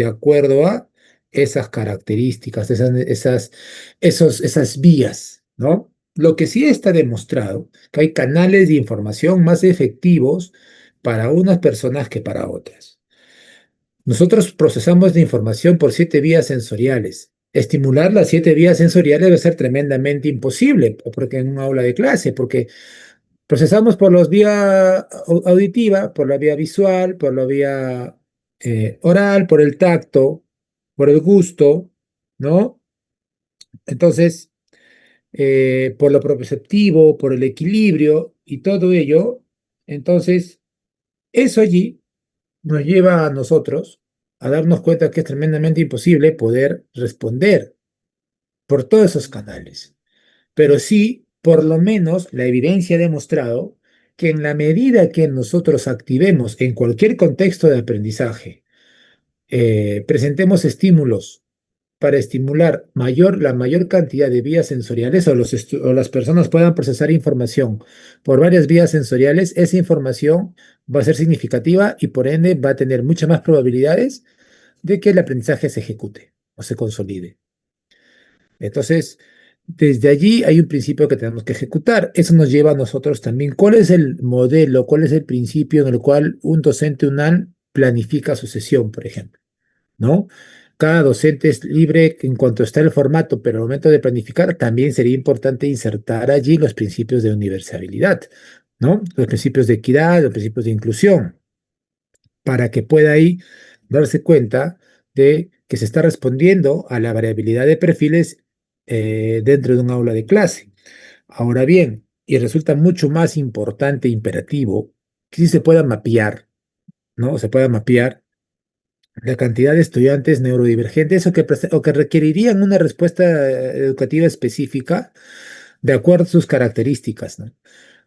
de acuerdo a esas características, esas vías, ¿no? Lo que sí está demostrado, que hay canales de información más efectivos para unas personas que para otras. Nosotros procesamos la información por 7 vías sensoriales. Estimular las 7 vías sensoriales va a ser tremendamente imposible, porque en un aula de clase, porque procesamos por la vía auditiva, por la vía visual, por la vía oral, por el tacto, por el gusto, ¿no? Entonces, por lo proprioceptivo, por el equilibrio y todo ello, entonces, eso allí nos lleva a nosotros a darnos cuenta que es tremendamente imposible poder responder por todos esos canales. Pero sí, por lo menos, la evidencia ha demostrado que en la medida que nosotros activemos en cualquier contexto de aprendizaje, presentemos estímulos para estimular la mayor cantidad de vías sensoriales o las personas puedan procesar información por varias vías sensoriales, esa información va a ser significativa y por ende va a tener muchas más probabilidades de que el aprendizaje se ejecute o se consolide. Entonces, desde allí hay un principio que tenemos que ejecutar. Eso nos lleva a nosotros también. ¿Cuál es el modelo, cuál es el principio en el cual un docente UNAL planifica su sesión, por ejemplo? ¿No? Cada docente es libre en cuanto está el formato, pero al momento de planificar también sería importante insertar allí los principios de universalidad, ¿no? Los principios de equidad, los principios de inclusión, para que pueda ahí darse cuenta de que se está respondiendo a la variabilidad de perfiles dentro de un aula de clase. Ahora bien, y resulta mucho más importante e imperativo que sí se pueda mapear, ¿no? Se pueda mapear la cantidad de estudiantes neurodivergentes o que requerirían una respuesta educativa específica de acuerdo a sus características, ¿no?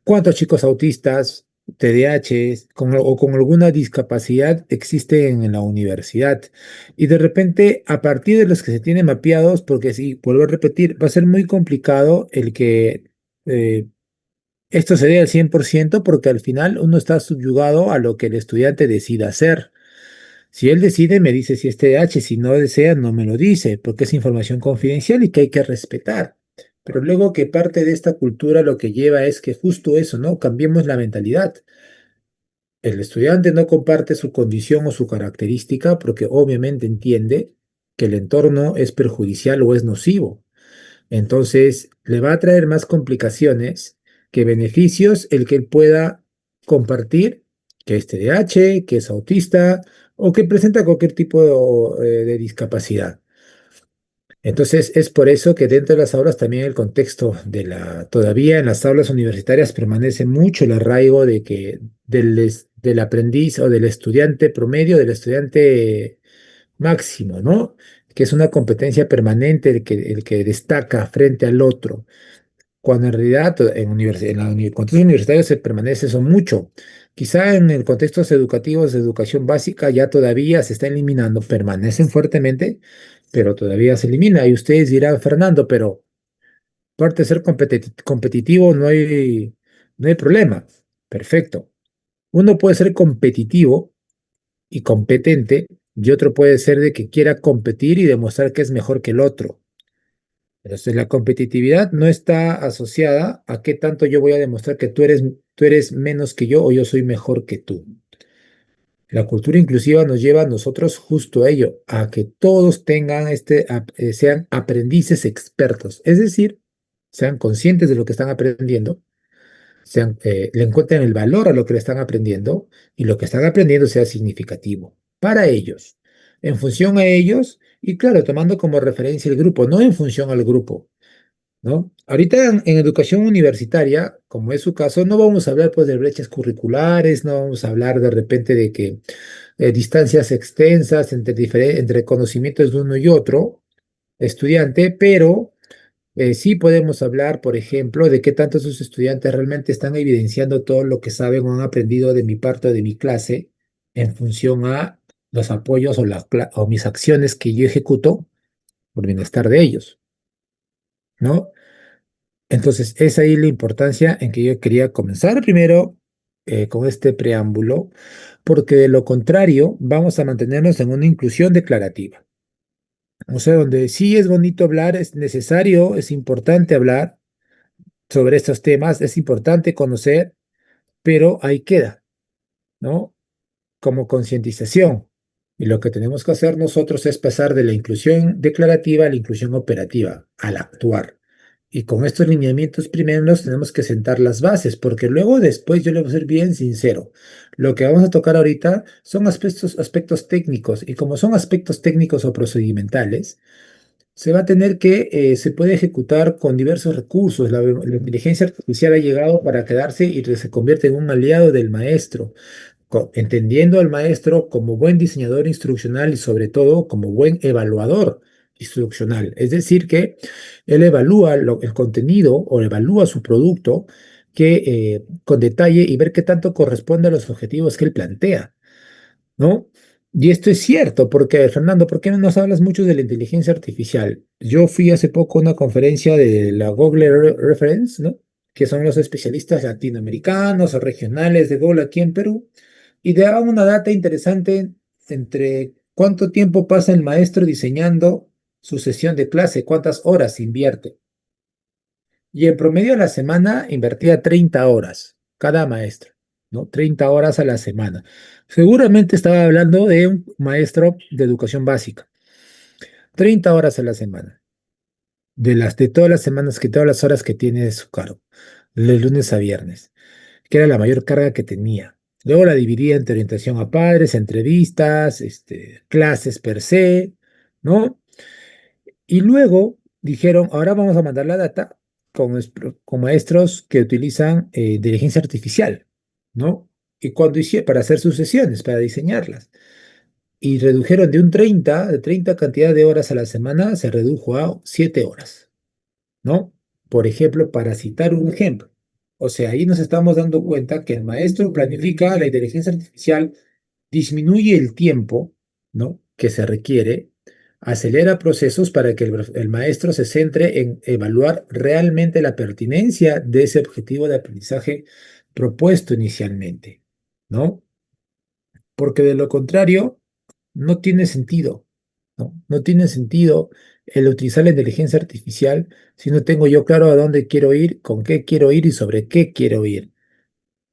¿Cuántos chicos autistas, TDAH o con alguna discapacidad existen en la universidad? Y de repente, a partir de los que se tienen mapeados, porque si vuelvo a repetir, va a ser muy complicado el que eh, esto se dé al 100% porque al final uno está subyugado a lo que el estudiante decida hacer. Si él decide, me dice si es TDAH, si no desea, no me lo dice, porque es información confidencial y que hay que respetar. Pero luego que parte de esta cultura lo que lleva es que justo eso, ¿no? Cambiemos la mentalidad. El estudiante no comparte su condición o su característica porque obviamente entiende que el entorno es perjudicial o es nocivo. Entonces, le va a traer más complicaciones que beneficios el que él pueda compartir que es TDAH, que es autista o que presenta cualquier tipo de discapacidad. Entonces, es por eso que dentro de las aulas también el contexto todavía en las aulas universitarias permanece mucho el arraigo de que del aprendiz o del estudiante promedio, del estudiante máximo, ¿no? Que es una competencia permanente el que destaca frente al otro, cuando en realidad en contexto universitario se permanece eso mucho. Quizá en el contextos educativos de educación básica ya todavía se está eliminando, permanecen fuertemente, pero todavía se elimina. Y ustedes dirán, Fernando, pero parte de ser competitivo no hay problema. Perfecto. Uno puede ser competitivo y competente, y otro puede ser de que quiera competir y demostrar que es mejor que el otro. Entonces, la competitividad no está asociada a qué tanto yo voy a demostrar que tú eres menos que yo o yo soy mejor que tú. La cultura inclusiva nos lleva a nosotros justo a ello, a que todos tengan sean aprendices expertos, es decir, sean conscientes de lo que están aprendiendo, le encuentren el valor a lo que le están aprendiendo y lo que están aprendiendo sea significativo para ellos, en función a ellos y claro, tomando como referencia el grupo, no en función al grupo. ¿No? Ahorita en educación universitaria, como es su caso, no vamos a hablar pues de brechas curriculares, no vamos a hablar de repente de que distancias extensas entre conocimientos de uno y otro estudiante, pero sí podemos hablar, por ejemplo, de qué tanto sus estudiantes realmente están evidenciando todo lo que saben o han aprendido de mi parte o de mi clase en función a los apoyos o mis acciones que yo ejecuto por bienestar de ellos, ¿no? Entonces, es ahí la importancia en que yo quería comenzar primero con este preámbulo porque de lo contrario vamos a mantenernos en una inclusión declarativa. O sea, donde sí es bonito hablar, es necesario, es importante hablar sobre estos temas, es importante conocer, pero ahí queda, ¿no? Como concientización. Y lo que tenemos que hacer nosotros es pasar de la inclusión declarativa a la inclusión operativa, al actuar. Y con estos lineamientos primeros tenemos que sentar las bases, porque luego después yo le voy a ser bien sincero. Lo que vamos a tocar ahorita son aspectos técnicos, y como son aspectos técnicos o procedimentales, se va a tener se puede ejecutar con diversos recursos. La inteligencia artificial ha llegado para quedarse y se convierte en un aliado del maestro entendiendo al maestro como buen diseñador instruccional y sobre todo como buen evaluador instruccional. Es decir, que él evalúa el contenido o evalúa su producto con detalle y ver qué tanto corresponde a los objetivos que él plantea, ¿no? Y esto es cierto, porque Fernando, ¿por qué no nos hablas mucho de la inteligencia artificial? Yo fui hace poco a una conferencia de la Google Reference, ¿no? Que son los especialistas latinoamericanos o regionales de Google aquí en Perú, y te daba una data interesante entre cuánto tiempo pasa el maestro diseñando su sesión de clase, cuántas horas invierte. Y en promedio a la semana invertía 30 horas cada maestro, ¿no? 30 horas a la semana. Seguramente estaba hablando de un maestro de educación básica. 30 horas a la semana. De todas las semanas, que todas las horas que tiene de su cargo, de lunes a viernes, que era la mayor carga que tenía. Luego la dividía entre orientación a padres, entrevistas, clases per se, ¿no? Y luego dijeron, ahora vamos a mandar la data con maestros que utilizan inteligencia artificial, ¿no? Y cuando hicieron, para hacer sus sesiones, para diseñarlas. Y redujeron de 30 cantidad de horas a la semana, se redujo a 7 horas, ¿no? Por ejemplo, para citar un ejemplo. O sea, ahí nos estamos dando cuenta que el maestro planifica, la inteligencia artificial disminuye el tiempo, ¿no? Que se requiere, acelera procesos para que el maestro se centre en evaluar realmente la pertinencia de ese objetivo de aprendizaje propuesto inicialmente, ¿no? Porque de lo contrario, no tiene sentido, ¿no? No tiene sentido el utilizar la inteligencia artificial si no tengo yo claro a dónde quiero ir, con qué quiero ir y sobre qué quiero ir,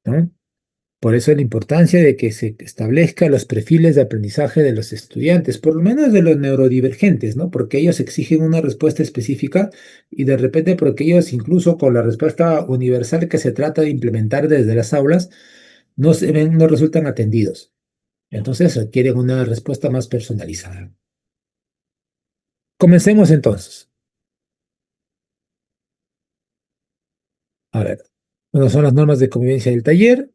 ¿no? Por eso la importancia de que se establezca los perfiles de aprendizaje de los estudiantes, por lo menos de los neurodivergentes, ¿no? Porque ellos exigen una respuesta específica y de repente porque ellos incluso con la respuesta universal que se trata de implementar desde las aulas, no resultan atendidos. Entonces requieren una respuesta más personalizada. Comencemos entonces. A ver, bueno, son las normas de convivencia del taller.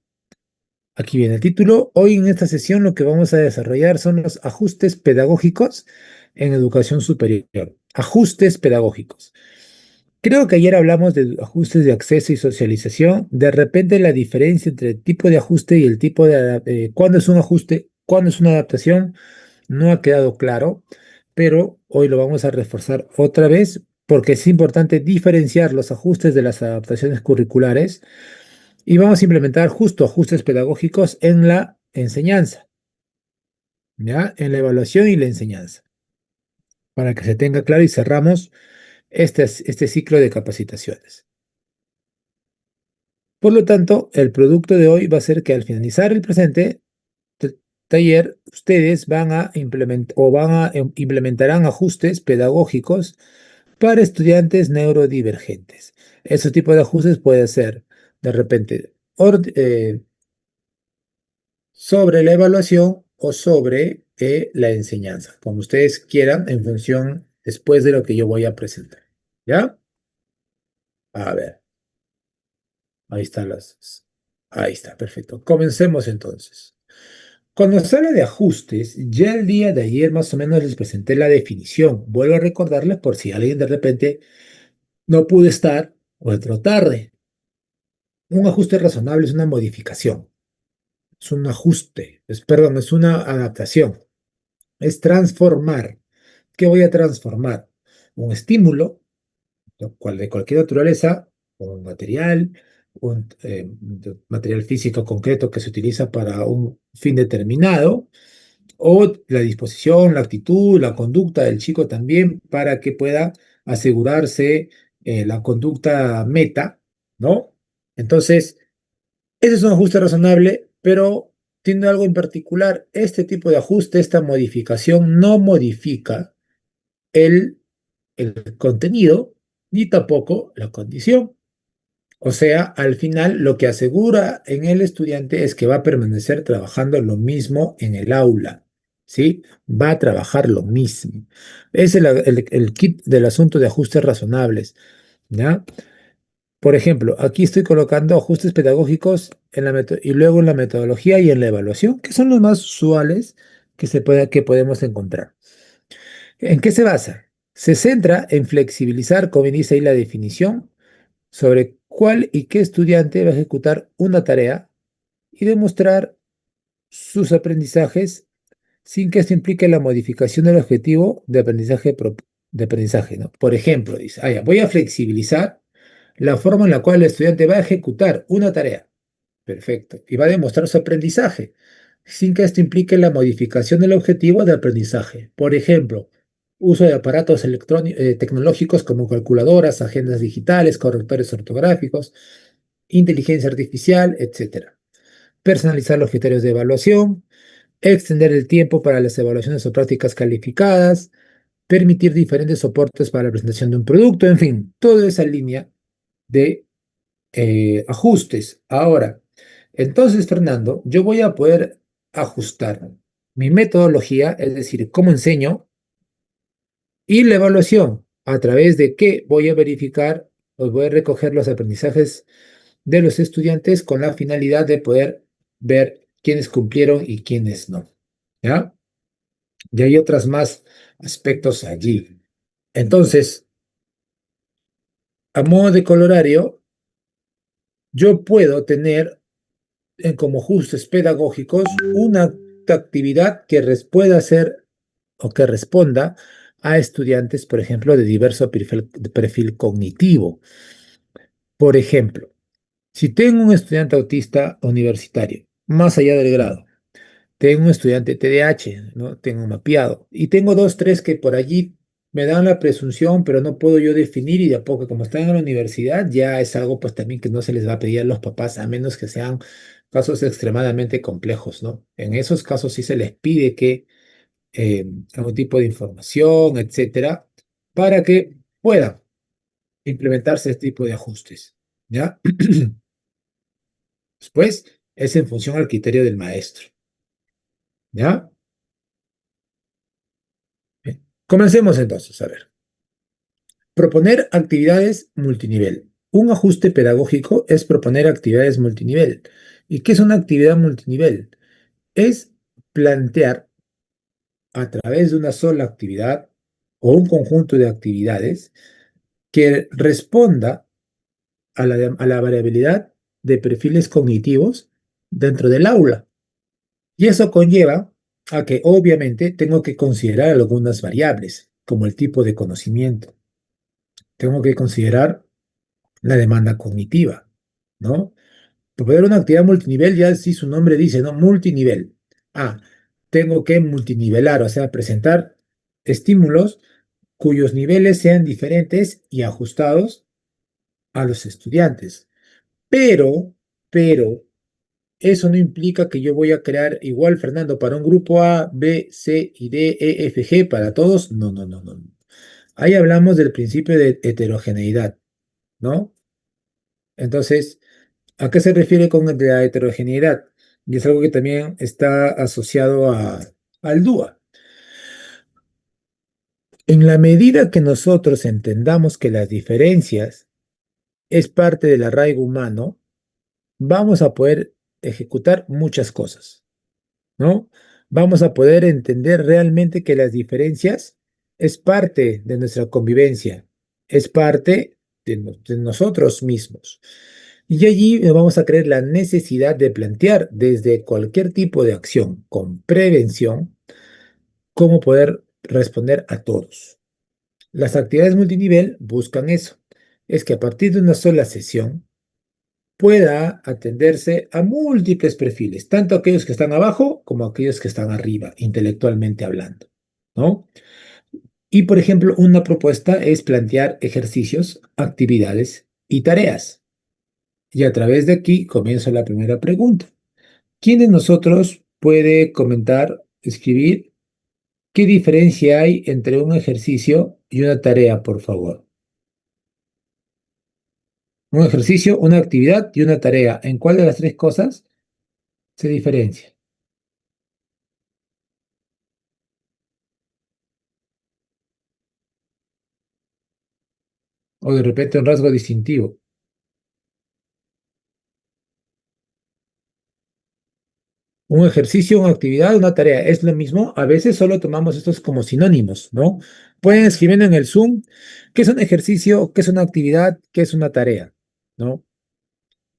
Aquí viene el título. Hoy en esta sesión lo que vamos a desarrollar son los ajustes pedagógicos en educación superior. Ajustes pedagógicos. Creo que ayer hablamos de ajustes de acceso y socialización. De repente la diferencia entre el tipo de ajuste y el tipo cuándo es un ajuste, cuándo es una adaptación, no ha quedado claro, pero hoy lo vamos a reforzar otra vez porque es importante diferenciar los ajustes de las adaptaciones curriculares y vamos a implementar justo ajustes pedagógicos en la enseñanza, ¿ya? En la evaluación y la enseñanza, para que se tenga claro y cerramos este ciclo de capacitaciones. Por lo tanto, el producto de hoy va a ser que al finalizar el presente taller, ustedes van a implementar o implementarán ajustes pedagógicos para estudiantes neurodivergentes. Ese tipo de ajustes puede ser de repente sobre la evaluación o sobre la enseñanza, como ustedes quieran, en función después de lo que yo voy a presentar. ¿Ya? A ver, ahí están ahí está, perfecto. Comencemos entonces. Cuando se habla de ajustes, ya el día de ayer más o menos les presenté la definición. Vuelvo a recordarles por si alguien de repente no pudo estar o entró tarde. Un ajuste razonable es una modificación, es un ajuste, perdón, es una adaptación, es transformar. ¿Qué voy a transformar? Un estímulo, lo cual de cualquier naturaleza, o un material, material físico concreto que se utiliza para un fin determinado, o la disposición, la actitud, la conducta del chico también para que pueda asegurarse la conducta meta, ¿no? Entonces, ese es un ajuste razonable, pero tiene algo en particular. Este tipo de ajuste, esta modificación, no modifica el, el contenido ni tampoco la condición. O sea, al final lo que asegura en el estudiante es que va a permanecer trabajando lo mismo en el aula, ¿sí? Va a trabajar lo mismo. Es el kit del asunto de ajustes razonables, ¿ya? Por ejemplo, aquí estoy colocando ajustes pedagógicos y luego en la metodología y en la evaluación, que son los más usuales que podemos encontrar. ¿En qué se basa? Se centra en flexibilizar, como dice ahí la definición, sobre cuál y qué estudiante va a ejecutar una tarea y demostrar sus aprendizajes sin que esto implique la modificación del objetivo de aprendizaje, ¿no? Por ejemplo, dice, ya, voy a flexibilizar la forma en la cual el estudiante va a ejecutar una tarea. Perfecto. Y va a demostrar su aprendizaje, sin que esto implique la modificación del objetivo de aprendizaje. Por ejemplo, uso de aparatos tecnológicos como calculadoras, agendas digitales, correctores ortográficos, inteligencia artificial, etcétera. Personalizar los criterios de evaluación, extender el tiempo para las evaluaciones o prácticas calificadas, permitir diferentes soportes para la presentación de un producto, en fin, toda esa línea de ajustes. Ahora, entonces, Fernando, yo voy a poder ajustar mi metodología, es decir, cómo enseño, y la evaluación, a través de qué voy a verificar o voy a recoger los aprendizajes de los estudiantes con la finalidad de poder ver quiénes cumplieron y quiénes no. ¿Ya? Y hay otros más aspectos allí. Entonces, a modo de colorario, yo puedo tener como ajustes pedagógicos una actividad que pueda ser o que responda a estudiantes, por ejemplo, de diverso perfil cognitivo. Por ejemplo, si tengo un estudiante autista universitario, más allá del grado, tengo un estudiante TDAH, ¿no? Tengo mapeado, y tengo dos, tres que por allí me dan la presunción, pero no puedo yo definir, y de a poco, como están en la universidad, ya es algo pues también que no se les va a pedir a los papás, a menos que sean casos extremadamente complejos, ¿no? En esos casos sí se les pide que algún tipo de información, etcétera, para que puedan implementarse este tipo de ajustes, ¿ya? Después es en función al criterio del maestro, ¿ya? Bien. Comencemos entonces, a ver. Proponer actividades multinivel. Un ajuste pedagógico es proponer actividades multinivel. ¿Y qué es una actividad multinivel? Es plantear a través de una sola actividad o un conjunto de actividades que responda a la variabilidad de perfiles cognitivos dentro del aula. Y eso conlleva a que obviamente tengo que considerar algunas variables, como el tipo de conocimiento. Tengo que considerar la demanda cognitiva, ¿no? Para poder una actividad multinivel, ya si su nombre dice, ¿no? Multinivel. Ah, tengo que multinivelar, o sea, presentar estímulos cuyos niveles sean diferentes y ajustados a los estudiantes. Pero, pero, eso no implica que yo voy a crear igual, Fernando, para un grupo A, B, C y D, E, F, G para todos. No, no, no, no. Ahí hablamos del principio de heterogeneidad, ¿no? Entonces, ¿a qué se refiere con la heterogeneidad? Y es algo que también está asociado al DUA. En la medida que nosotros entendamos que las diferencias es parte del arraigo humano, vamos a poder ejecutar muchas cosas, ¿no? Vamos a poder entender realmente que las diferencias es parte de nuestra convivencia, es parte de nosotros mismos. Y allí vamos a creer la necesidad de plantear desde cualquier tipo de acción con prevención cómo poder responder a todos. Las actividades multinivel buscan eso. Es que a partir de una sola sesión, pueda atenderse a múltiples perfiles, tanto aquellos que están abajo como aquellos que están arriba, intelectualmente hablando, ¿no? Y, por ejemplo, una propuesta es plantear ejercicios, actividades y tareas. Y a través de aquí comienzo la primera pregunta. ¿Quién de nosotros puede comentar, escribir qué diferencia hay entre un ejercicio y una tarea, por favor? Un ejercicio, una actividad y una tarea. ¿En cuál de las tres cosas se diferencia? O de repente un rasgo distintivo. Un ejercicio, una actividad, una tarea. Es lo mismo. A veces solo tomamos estos como sinónimos, ¿no? Pueden escribir en el Zoom qué es un ejercicio, qué es una actividad, qué es una tarea, ¿no?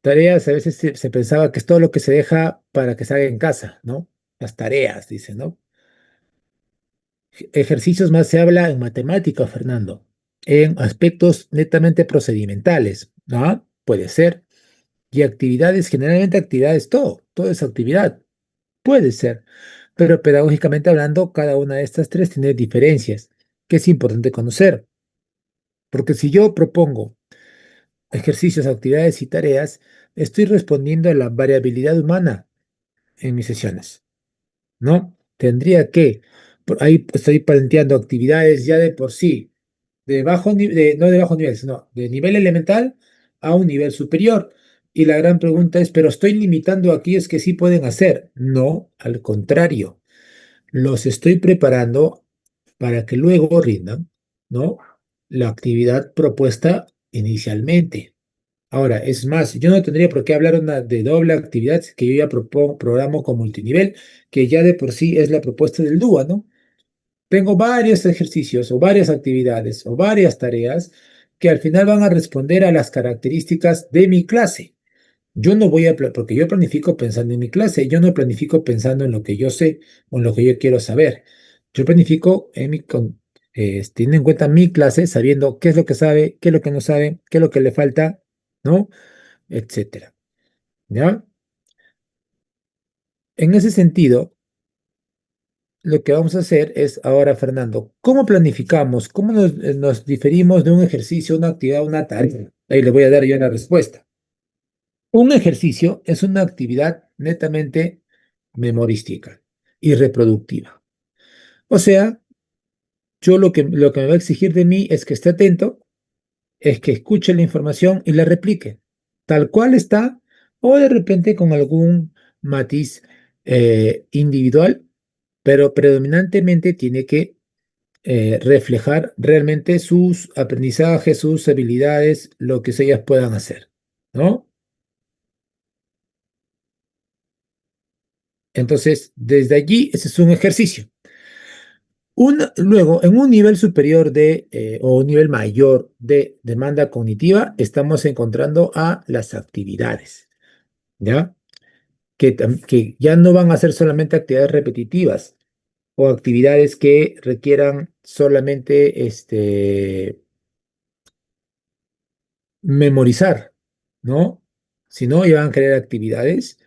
Tareas a veces se pensaba que es todo lo que se deja para que se haga en casa, ¿no? Las tareas, dice, ¿no? Ejercicios más se habla en matemática, Fernando, en aspectos netamente procedimentales, ¿no? Puede ser. Y actividades, generalmente actividades, todo es actividad, puede ser. Pero pedagógicamente hablando, cada una de estas tres tiene diferencias que es importante conocer. Porque si yo propongo ejercicios, actividades y tareas, estoy respondiendo a la variabilidad humana en mis sesiones, ¿no? Tendría que, por ahí estoy planteando actividades ya de por sí, de bajo nivel, no de bajo nivel, sino de nivel elemental a un nivel superior. Y la gran pregunta es, ¿pero estoy limitando a aquellos que sí pueden hacer? No, al contrario, los estoy preparando para que luego rindan, ¿no? La actividad propuesta inicialmente. Ahora, es más, yo no tendría por qué hablar de doble actividad que yo ya programo con multinivel, que ya de por sí es la propuesta del DUA, ¿no? Tengo varios ejercicios o varias actividades o varias tareas que al final van a responder a las características de mi clase. Yo no voy a, porque yo planifico pensando en mi clase, yo no planifico pensando en lo que yo sé o en lo que yo quiero saber. Yo planifico teniendo en cuenta mi clase, sabiendo qué es lo que sabe, qué es lo que no sabe, qué es lo que le falta, ¿no? Etcétera. ¿Ya? En ese sentido, lo que vamos a hacer es ahora, Fernando, ¿cómo planificamos? ¿Cómo nos diferimos de un ejercicio, una actividad, una tarea? Ahí le voy a dar yo la respuesta. Un ejercicio es una actividad netamente memorística y reproductiva. O sea, yo lo que me va a exigir de mí es que esté atento, es que escuche la información y la replique, tal cual está, o de repente con algún matiz individual, pero predominantemente tiene que reflejar realmente sus aprendizajes, sus habilidades, lo que ellas puedan hacer, ¿no? Entonces, desde allí, ese es un ejercicio. Luego, en un nivel superior o un nivel mayor de demanda cognitiva, estamos encontrando a las actividades, ¿ya? Que ya no van a ser solamente actividades repetitivas o actividades que requieran solamente memorizar, ¿no? Sino ya van a crear actividades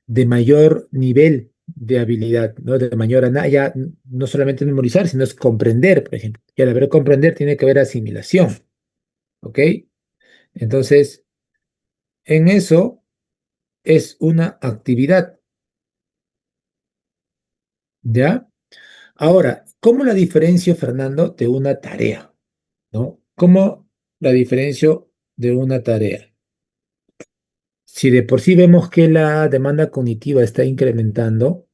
de mayor nivel de habilidad, ¿no? De mayor, ya no solamente memorizar, sino es comprender, por ejemplo. Y al haber comprender tiene que haber asimilación, ¿ok? Entonces, en eso es una actividad, ¿ya? Ahora, ¿cómo la diferencio, Fernando, de una tarea? ¿No? ¿Cómo la diferencio de una tarea? Si de por sí vemos que la demanda cognitiva está incrementando,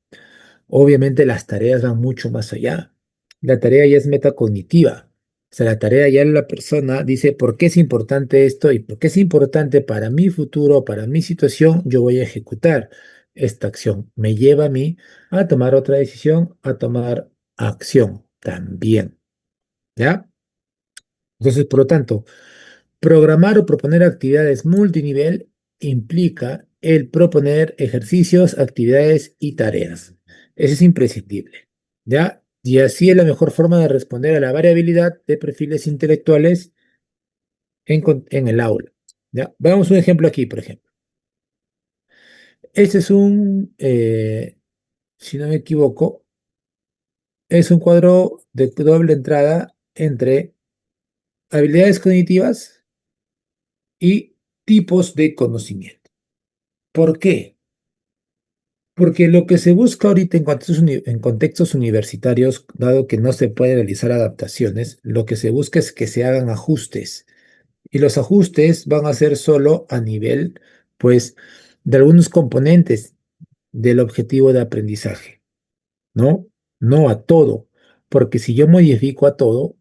obviamente las tareas van mucho más allá. La tarea ya es metacognitiva. O sea, la tarea ya la persona dice por qué es importante esto y por qué es importante para mi futuro, para mi situación, yo voy a ejecutar esta acción. Me lleva a mí a tomar otra decisión, a tomar acción también. ¿Ya? Entonces, por lo tanto, programar o proponer actividades multinivel implica el proponer ejercicios, actividades y tareas. Eso es imprescindible, ¿ya? Y así es la mejor forma de responder a la variabilidad de perfiles intelectuales en el aula. ¿Ya? Veamos un ejemplo aquí, por ejemplo. Este es si no me equivoco, es un cuadro de doble entrada entre habilidades cognitivas y tipos de conocimiento. ¿Por qué? Porque lo que se busca ahorita en contextos universitarios, dado que no se puede realizar adaptaciones, lo que se busca es que se hagan ajustes. Y los ajustes van a ser solo a nivel, pues, de algunos componentes del objetivo de aprendizaje, ¿no? No a todo. Porque si yo modifico a todo,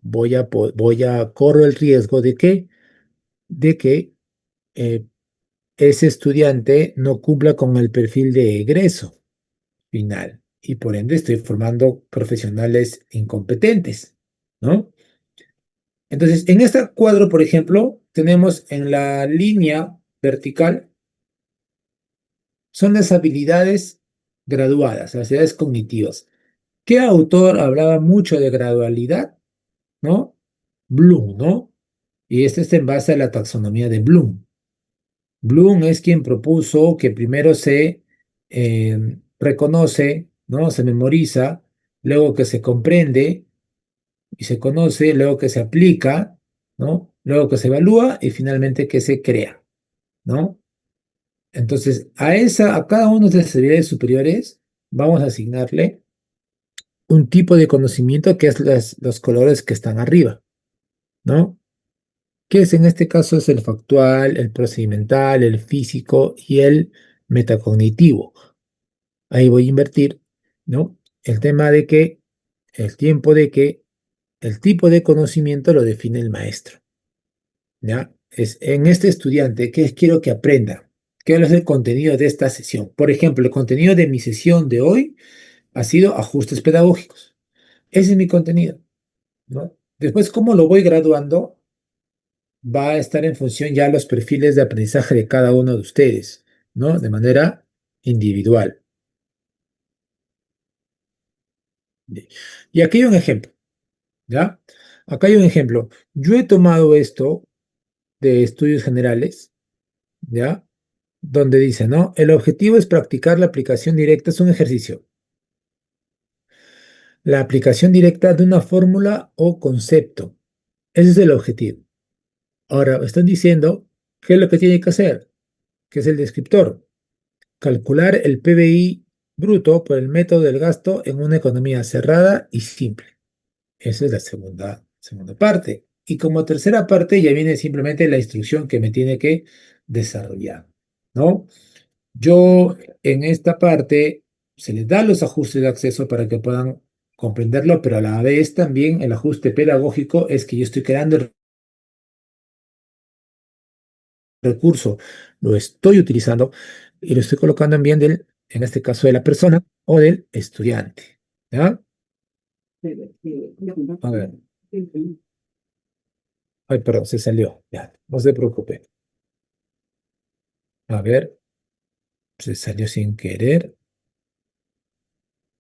corro el riesgo de que eh, ese estudiante no cumpla con el perfil de egreso final y por ende estoy formando profesionales incompetentes, ¿no? Entonces, en este cuadro, por ejemplo, tenemos en la línea vertical, son las habilidades graduadas, las habilidades cognitivas. ¿Qué autor hablaba mucho de gradualidad? ¿No? Bloom, ¿no? Y este está en base a la taxonomía de Bloom. Bloom es quien propuso que primero se reconoce, ¿no? Se memoriza, luego que se comprende y se conoce, luego que se aplica, ¿no? Luego que se evalúa y finalmente que se crea, ¿no? Entonces, a cada una de las habilidades superiores vamos a asignarle un tipo de conocimiento que es los colores que están arriba, ¿no? Que es en este caso es el factual, el procedimental, el físico y el metacognitivo. Ahí voy a invertir, ¿no? El tema de que, el tiempo de que, el tipo de conocimiento lo define el maestro, ¿ya? Es en este estudiante, ¿qué quiero que aprenda? ¿Qué es el contenido de esta sesión? Por ejemplo, el contenido de mi sesión de hoy ha sido ajustes pedagógicos. Ese es mi contenido, ¿no? Después, ¿cómo lo voy graduando? Va a estar en función ya los perfiles de aprendizaje de cada uno de ustedes, ¿no? De manera individual. Y aquí hay un ejemplo, ¿ya? Acá hay un ejemplo. Yo he tomado esto de estudios generales, ¿ya? Donde dice, ¿no? El objetivo es practicar la aplicación directa, es un ejercicio. La aplicación directa de una fórmula o concepto. Ese es el objetivo. Ahora, están diciendo, ¿qué es lo que tiene que hacer? ¿Qué es el descriptor? Calcular el PBI bruto por el método del gasto en una economía cerrada y simple. Esa es la segunda parte. Y como tercera parte ya viene simplemente la instrucción que me tiene que desarrollar, ¿no? Yo en esta parte se les da los ajustes de acceso para que puedan comprenderlo, pero a la vez también el ajuste pedagógico es que yo estoy creando el recurso, lo estoy utilizando y lo estoy colocando en bien en este caso, de la persona o del estudiante. ¿Ya? A ver, ay, perdón, se salió. Ya, no se preocupe. A ver, se salió sin querer.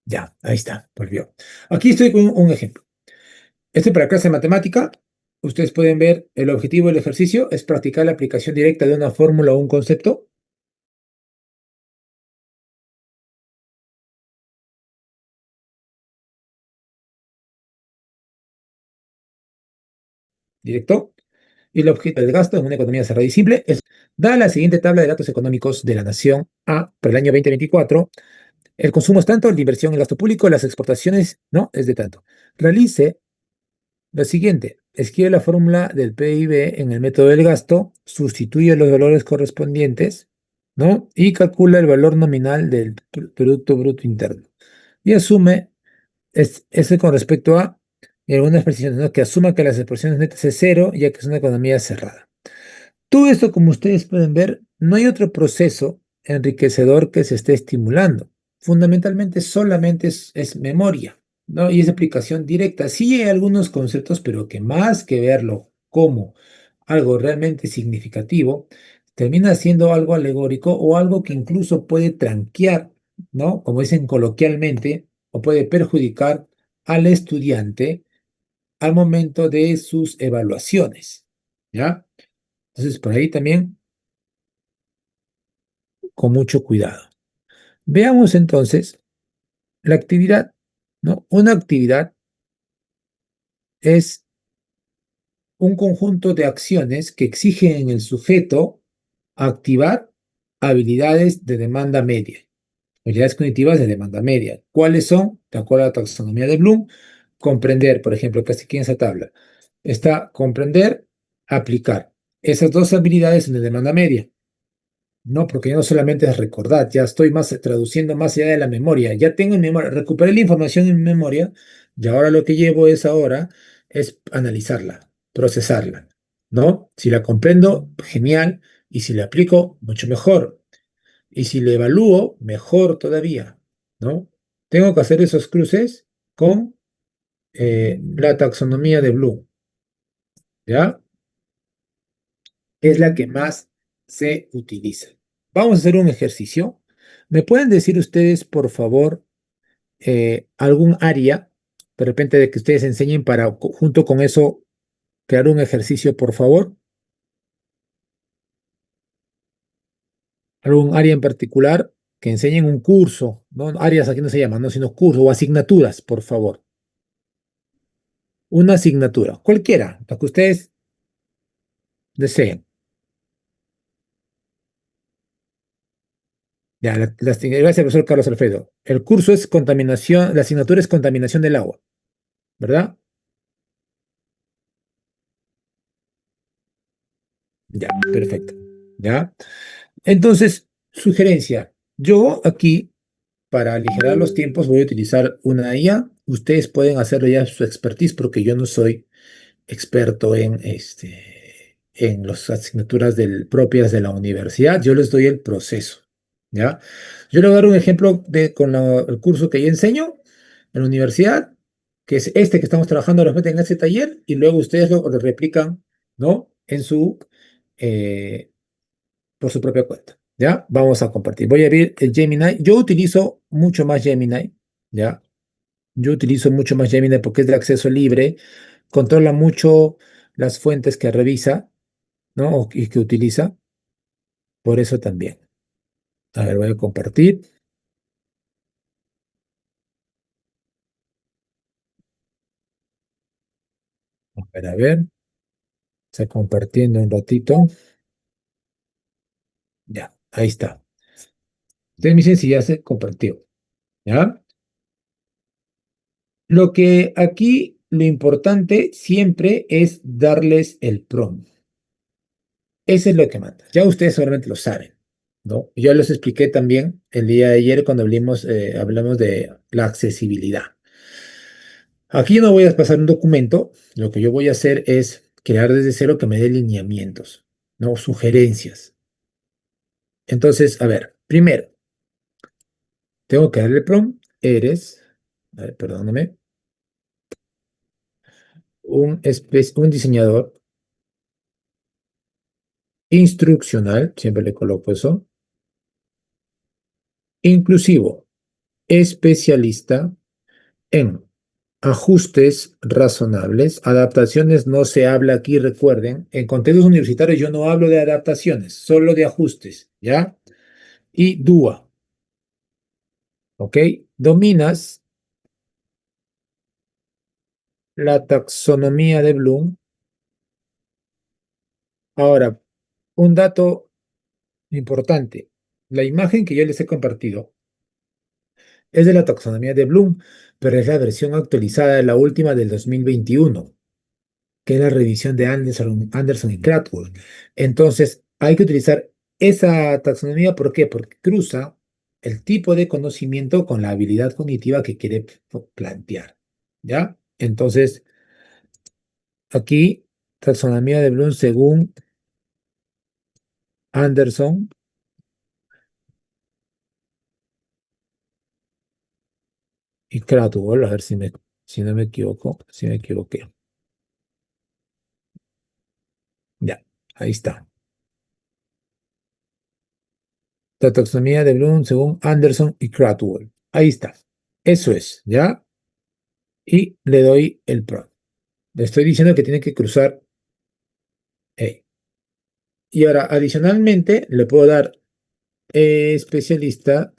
Ya, ahí está, volvió. Aquí estoy con un ejemplo. Este para clase de matemática, ustedes pueden ver el objetivo del ejercicio es practicar la aplicación directa de una fórmula o un concepto directo. Y el objeto del gasto en una economía cerrada y simple es, da la siguiente tabla de datos económicos de la nación A para el año 2024. El consumo es tanto, la inversión en gasto público, las exportaciones no es de tanto. Realice lo siguiente, escribe la fórmula del PIB en el método del gasto, sustituye los valores correspondientes, ¿no? Y calcula el valor nominal del Producto Bruto Interno. Y asume, ese con respecto a algunas precisiones, ¿no? Que asuma que las exportaciones netas es cero, ya que es una economía cerrada. Todo esto, como ustedes pueden ver, no hay otro proceso enriquecedor que se esté estimulando. Fundamentalmente solamente es memoria, ¿no? Y es aplicación directa. Sí hay algunos conceptos, pero que más que verlo como algo realmente significativo, termina siendo algo alegórico o algo que incluso puede tranquear, ¿no? Como dicen coloquialmente, o puede perjudicar al estudiante al momento de sus evaluaciones, ¿ya? Entonces, por ahí también con mucho cuidado. Veamos entonces la actividad, ¿no? Una actividad es un conjunto de acciones que exigen en el sujeto activar habilidades de demanda media, habilidades cognitivas de demanda media. ¿Cuáles son? De acuerdo a la taxonomía de Bloom, comprender, por ejemplo, casi aquí en esa tabla, está comprender, aplicar. Esas dos habilidades son de demanda media. No, porque ya no solamente es recordar, ya estoy más traduciendo más allá de la memoria. Ya tengo en memoria, recuperé la información en memoria y ahora lo que llevo es ahora es analizarla, procesarla, ¿no? Si la comprendo, genial, y si la aplico, mucho mejor. Y si la evalúo, mejor todavía, ¿no? Tengo que hacer esos cruces con la taxonomía de Bloom, ¿ya? Es la que más se utiliza. Vamos a hacer un ejercicio. ¿Me pueden decir ustedes, por favor, algún área, de repente de que ustedes enseñen para, junto con eso, crear un ejercicio, por favor? ¿Algún área en particular que enseñen un curso? ¿No? Áreas aquí no se llaman, no, sino cursos o asignaturas, por favor. Una asignatura, cualquiera, la que ustedes deseen. Ya, gracias, profesor Carlos Alfredo. El curso es contaminación, la asignatura es contaminación del agua, ¿verdad? Ya, perfecto. ¿Ya? Entonces, sugerencia. Yo aquí, para aligerar los tiempos, voy a utilizar una IA. Ustedes pueden hacerlo ya su expertise porque yo no soy experto en las asignaturas propias de la universidad. Yo les doy el proceso. ¿Ya? Yo les voy a dar un ejemplo con el curso que yo enseño en la universidad, que es este que estamos trabajando ahora en este taller, y luego ustedes lo replican, ¿no? Eh, por su propia cuenta. ¿Ya? Vamos a compartir. Voy a abrir el Gemini. Yo utilizo mucho más Gemini, ¿ya? Yo utilizo mucho más Gemini porque es de acceso libre, controla mucho las fuentes que revisa, ¿no? Y que utiliza, por eso también. A ver, voy a compartir. A ver, está compartiendo un ratito. Ya, ahí está. Ustedes me dicen si ya se compartió, ¿ya? Lo que aquí, lo importante siempre es darles el prompt. Eso es lo que manda. Ya ustedes seguramente lo saben, ¿no? Yo les expliqué también el día de ayer cuando hablamos de la accesibilidad. Aquí yo no voy a pasar un documento, lo que yo voy a hacer es crear desde cero que me dé lineamientos, ¿no? Sugerencias. Entonces, a ver, primero, tengo que darle el prompt, a ver, perdóname, un diseñador instruccional, siempre le coloco eso, inclusivo, especialista en ajustes razonables. Adaptaciones no se habla aquí, recuerden. En contextos universitarios yo no hablo de adaptaciones, solo de ajustes, ¿ya? Y DUA, ¿ok? Dominas la taxonomía de Bloom. Ahora, un dato importante. La imagen que yo les he compartido es de la taxonomía de Bloom, pero es la versión actualizada de la última del 2021, que es la revisión de Anderson y Cratwood. Entonces, hay que utilizar esa taxonomía, ¿por qué? Porque cruza el tipo de conocimiento con la habilidad cognitiva que quiere plantear, ¿ya? Entonces, aquí, taxonomía de Bloom según Anderson y Cratwood, a ver si no me equivoco, si me equivoqué. Ya, ahí está. La taxonomía de Bloom según Anderson y Cratwood. Ahí está. Eso es, ¿ya? Y le doy el prompt. Le estoy diciendo que tiene que cruzar E. Y ahora, adicionalmente, le puedo dar especialista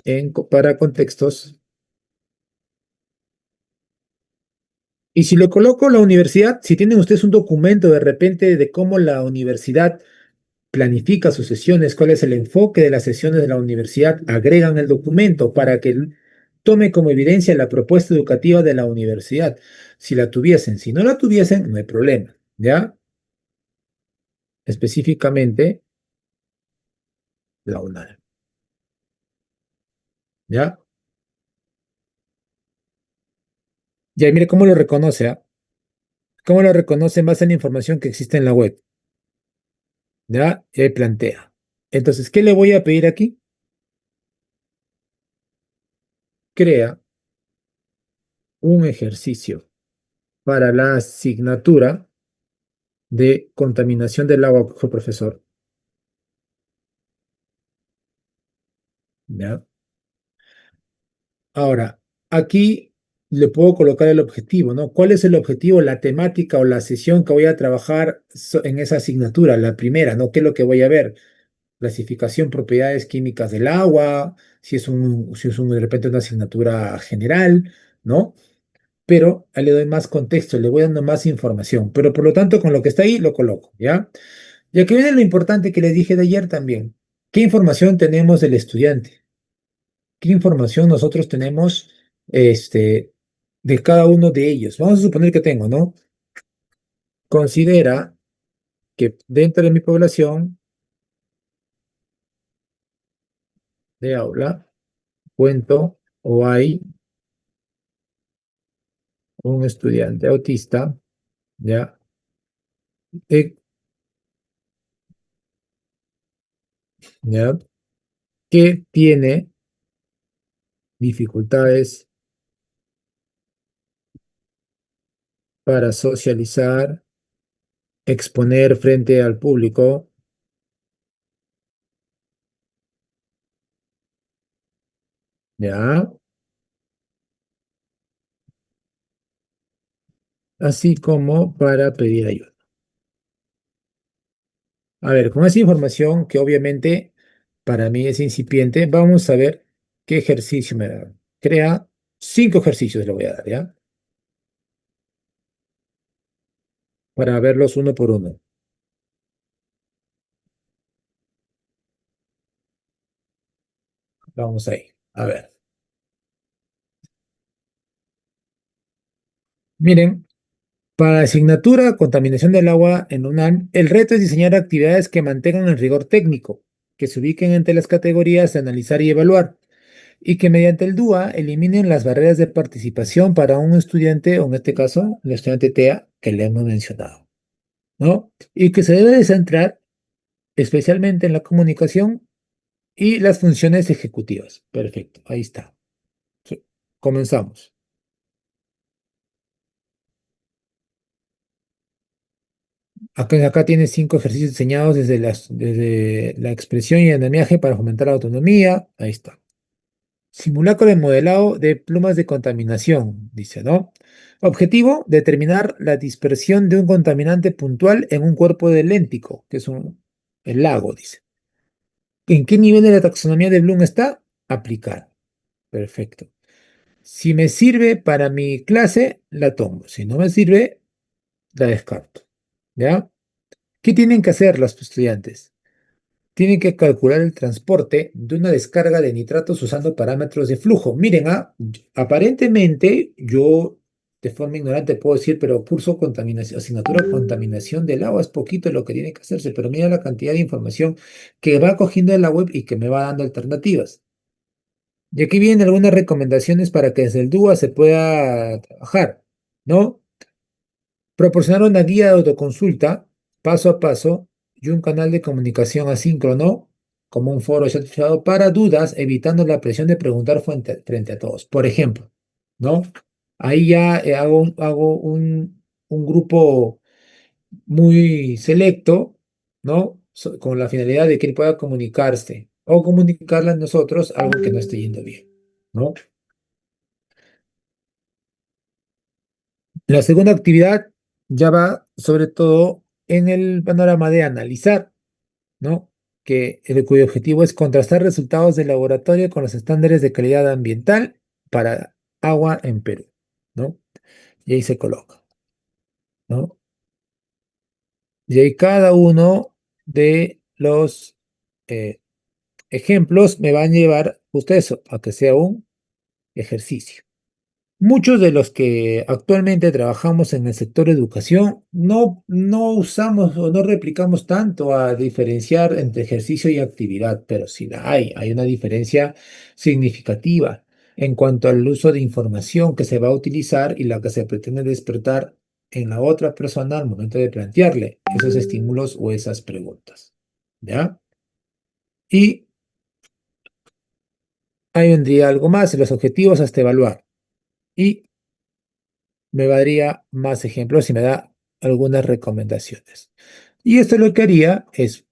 para contextos. Y si lo coloco en la universidad, si tienen ustedes un documento de repente de cómo la universidad planifica sus sesiones, cuál es el enfoque de las sesiones de la universidad, agregan el documento para que tome como evidencia la propuesta educativa de la universidad. Si la tuviesen, si no la tuviesen, no hay problema, ¿ya? Específicamente la UNAM, ¿ya? Ya, mire cómo lo reconoce, ¿ah? ¿Cómo lo reconoce en base a la información que existe en la web? ¿Ya? Y ahí plantea. Entonces, ¿qué le voy a pedir aquí? Crea un ejercicio para la asignatura de contaminación del agua, profesor. ¿Ya? Ahora, aquí le puedo colocar el objetivo, ¿no? ¿Cuál es el objetivo, la temática o la sesión que voy a trabajar en esa asignatura? La primera, ¿no? ¿Qué es lo que voy a ver? Clasificación, propiedades químicas del agua, si es de repente una asignatura general, ¿no? Pero ahí le doy más contexto, le voy dando más información, pero por lo tanto con lo que está ahí lo coloco, ¿ya? Y aquí viene lo importante que les dije de ayer también. ¿Qué información tenemos del estudiante? ¿Qué información nosotros tenemos de cada uno de ellos? Vamos a suponer que tengo, ¿no? Considera que dentro de mi población de aula cuento o hay un estudiante autista, ¿ya? Eh, ¿Ya? Que tiene dificultades para socializar, exponer frente al público, ¿ya? Así como para pedir ayuda. A ver, con esa información que obviamente para mí es incipiente, vamos a ver qué ejercicio me da. Crea 5 ejercicios, le voy a dar, ¿ya? Para verlos uno por uno. Vamos ahí. A ver. Miren, para la asignatura Contaminación del agua en UNAM, el reto es diseñar actividades que mantengan el rigor técnico, que se ubiquen entre las categorías de analizar y evaluar, y que mediante el DUA eliminen las barreras de participación para un estudiante, o en este caso, el estudiante TEA, que le hemos mencionado, ¿no? Y que se debe de centrar especialmente en la comunicación y las funciones ejecutivas. Perfecto, ahí está. Sí, comenzamos. Acá tienes 5 ejercicios diseñados desde la expresión y el andamiaje para fomentar la autonomía. Ahí está. Simulacro de modelado de plumas de contaminación, dice, ¿no? Objetivo, determinar la dispersión de un contaminante puntual en un cuerpo de léntico, que es el lago, dice. ¿En qué nivel de la taxonomía de Bloom está? Aplicar. Perfecto. Si me sirve para mi clase, la tomo. Si no me sirve, la descarto. ¿Ya? ¿Qué tienen que hacer los estudiantes? Tienen que calcular el transporte de una descarga de nitratos usando parámetros de flujo. Miren, aparentemente yo de forma ignorante puedo decir, pero curso contaminación, asignatura contaminación del agua es poquito lo que tiene que hacerse, pero mira la cantidad de información que va cogiendo de la web y que me va dando alternativas. Y aquí vienen algunas recomendaciones para que desde el DUA se pueda trabajar, ¿no? Proporcionar una guía de autoconsulta paso a paso y un canal de comunicación asíncrono como un foro certificado para dudas, evitando la presión de preguntar frente a todos. Por ejemplo, ¿no? Ahí ya hago un grupo muy selecto, ¿no? Con la finalidad de que él pueda comunicarse o comunicarle a nosotros algo que no esté yendo bien, ¿no? La segunda actividad ya va sobre todo en el panorama de analizar, ¿no? cuyo objetivo es contrastar resultados del laboratorio con los estándares de calidad ambiental para agua en Perú, ¿no? Y ahí se coloca, ¿no? Y ahí cada uno de los eh, ejemplos me van a llevar justo eso, a que sea un ejercicio. Muchos de los que actualmente trabajamos en el sector educación no usamos o no replicamos tanto a diferenciar entre ejercicio y actividad, pero sí la hay una diferencia significativa en cuanto al uso de información que se va a utilizar y la que se pretende despertar en la otra persona al momento de plantearle esos estímulos o esas preguntas. ¿Ya? Y ahí vendría algo más, los objetivos hasta evaluar. Y me daría más ejemplos y me da algunas recomendaciones. Y esto lo que haría es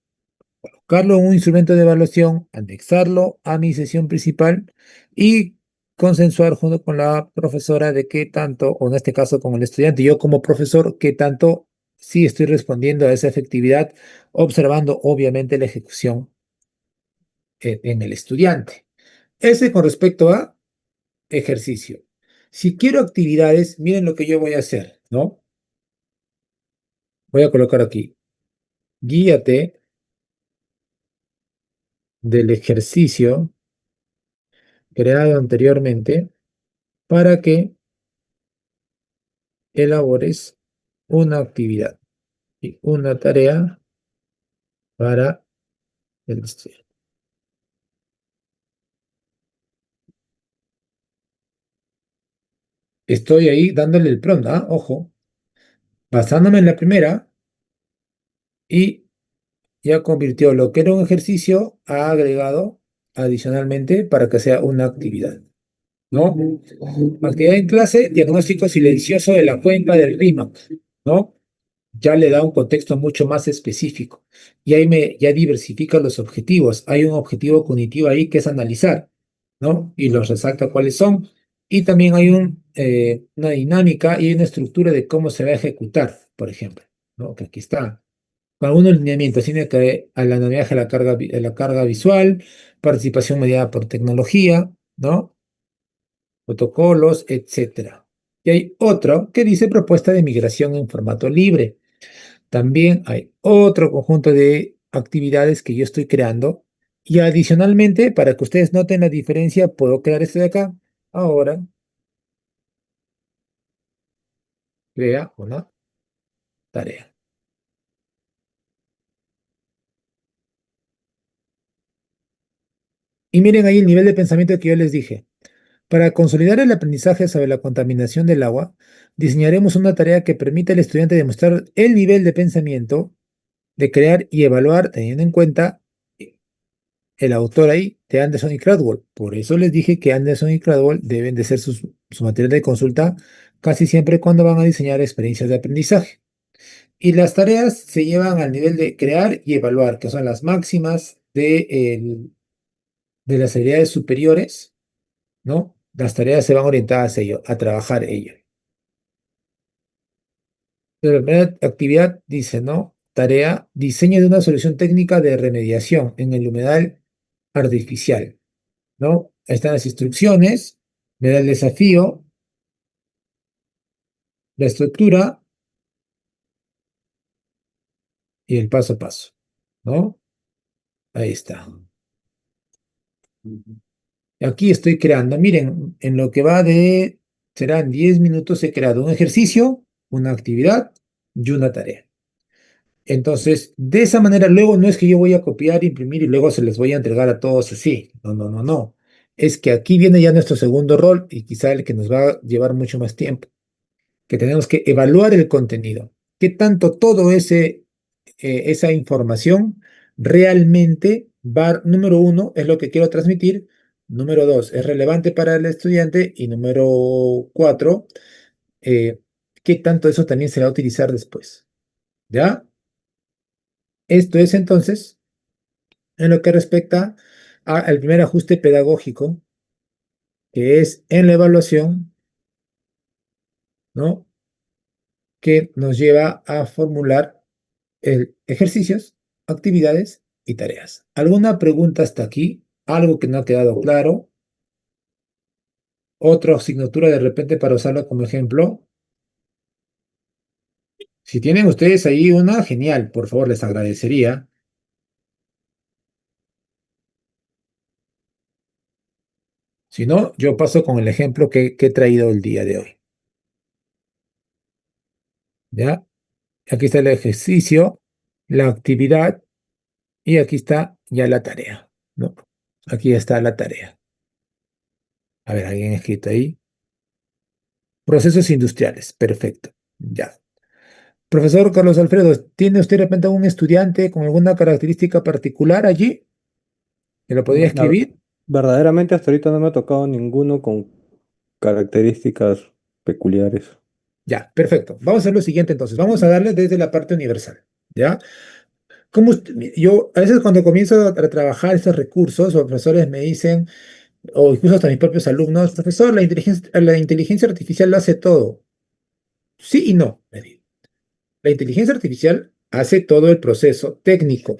colocarlo en un instrumento de evaluación, anexarlo a mi sesión principal y consensuar junto con la profesora de qué tanto, o en este caso con el estudiante, yo como profesor, qué tanto sí estoy respondiendo a esa efectividad, observando obviamente la ejecución en el estudiante. Ese con respecto a ejercicio. Si quiero actividades, miren lo que yo voy a hacer, ¿no? Voy a colocar aquí, guíate del ejercicio creado anteriormente para que elabores una actividad y una tarea para el estudiante. Estoy ahí dándole el prompt, ¿ah? Ojo, basándome en la primera y ya convirtió lo que era un ejercicio a agregado adicionalmente para que sea una actividad, ¿no? Actividad en clase, diagnóstico silencioso de la cuenca del RIMAC, ¿no? Ya le da un contexto mucho más específico. Y ahí ya diversifica los objetivos. Hay un objetivo cognitivo ahí que es analizar, ¿no? Y los resalta cuáles son. Y también hay una dinámica y una estructura de cómo se va a ejecutar, por ejemplo, ¿no? Que aquí está. Algunos lineamientos tiene que ver al andamiaje de la carga visual, participación mediada por tecnología, ¿no? Protocolos, etcétera. Y hay otro que dice propuesta de migración en formato libre. También hay otro conjunto de actividades que yo estoy creando y adicionalmente, para que ustedes noten la diferencia, puedo crear este de acá. Ahora, crea una tarea. Y miren ahí el nivel de pensamiento que yo les dije. Para consolidar el aprendizaje sobre la contaminación del agua, diseñaremos una tarea que permita al estudiante demostrar el nivel de pensamiento, de crear y evaluar, teniendo en cuenta el autor ahí de Anderson y Cradwell. Por eso les dije que Anderson y Cradwell deben de ser su material de consulta casi siempre cuando van a diseñar experiencias de aprendizaje. Y las tareas se llevan al nivel de crear y evaluar, que son las máximas de las habilidades superiores, ¿no? Las tareas se van orientadas a ello, a trabajar ello. La primera actividad dice, ¿no? Tarea, diseño de una solución técnica de remediación en el humedal artificial, ¿no? Ahí están las instrucciones, me da el desafío, la estructura y el paso a paso, ¿no? Ahí está. Aquí estoy creando, miren, en lo que va serán 10 minutos he creado un ejercicio, una actividad y una tarea. Entonces, de esa manera, luego no es que yo voy a copiar, imprimir y luego se les voy a entregar a todos así. No, no, no, no. Es que aquí viene ya nuestro segundo rol y quizá el que nos va a llevar mucho más tiempo, que tenemos que evaluar el contenido. ¿Qué tanto esa información realmente va, número uno, es lo que quiero transmitir, número dos, es relevante para el estudiante y número cuatro, qué tanto eso también se va a utilizar después? ¿Ya? Esto es entonces en lo que respecta al primer ajuste pedagógico, que es en la evaluación, ¿no? Que nos lleva a formular ejercicios, actividades y tareas. ¿Alguna pregunta hasta aquí? ¿Algo que no ha quedado claro? ¿Otra asignatura de repente para usarla como ejemplo? Si tienen ustedes ahí una, genial, por favor, les agradecería. Si no, yo paso con el ejemplo que he traído el día de hoy. ¿Ya? Aquí está el ejercicio, la actividad y aquí está ya la tarea, ¿no? Aquí está la tarea. A ver, ¿alguien ha escrito ahí? Procesos industriales, perfecto. Ya. Profesor Carlos Alfredo, ¿tiene usted de repente un estudiante con alguna característica particular allí que lo podría La- escribir? Verdaderamente hasta ahorita no me ha tocado ninguno con características peculiares. Ya, perfecto. Vamos a hacer lo siguiente entonces. Vamos a darle desde la parte universal. ¿Ya? Yo a veces cuando comienzo a trabajar estos recursos, los profesores me dicen, o incluso hasta mis propios alumnos, profesor, la inteligencia artificial lo hace todo. Sí y no, me digo. La inteligencia artificial hace todo el proceso técnico,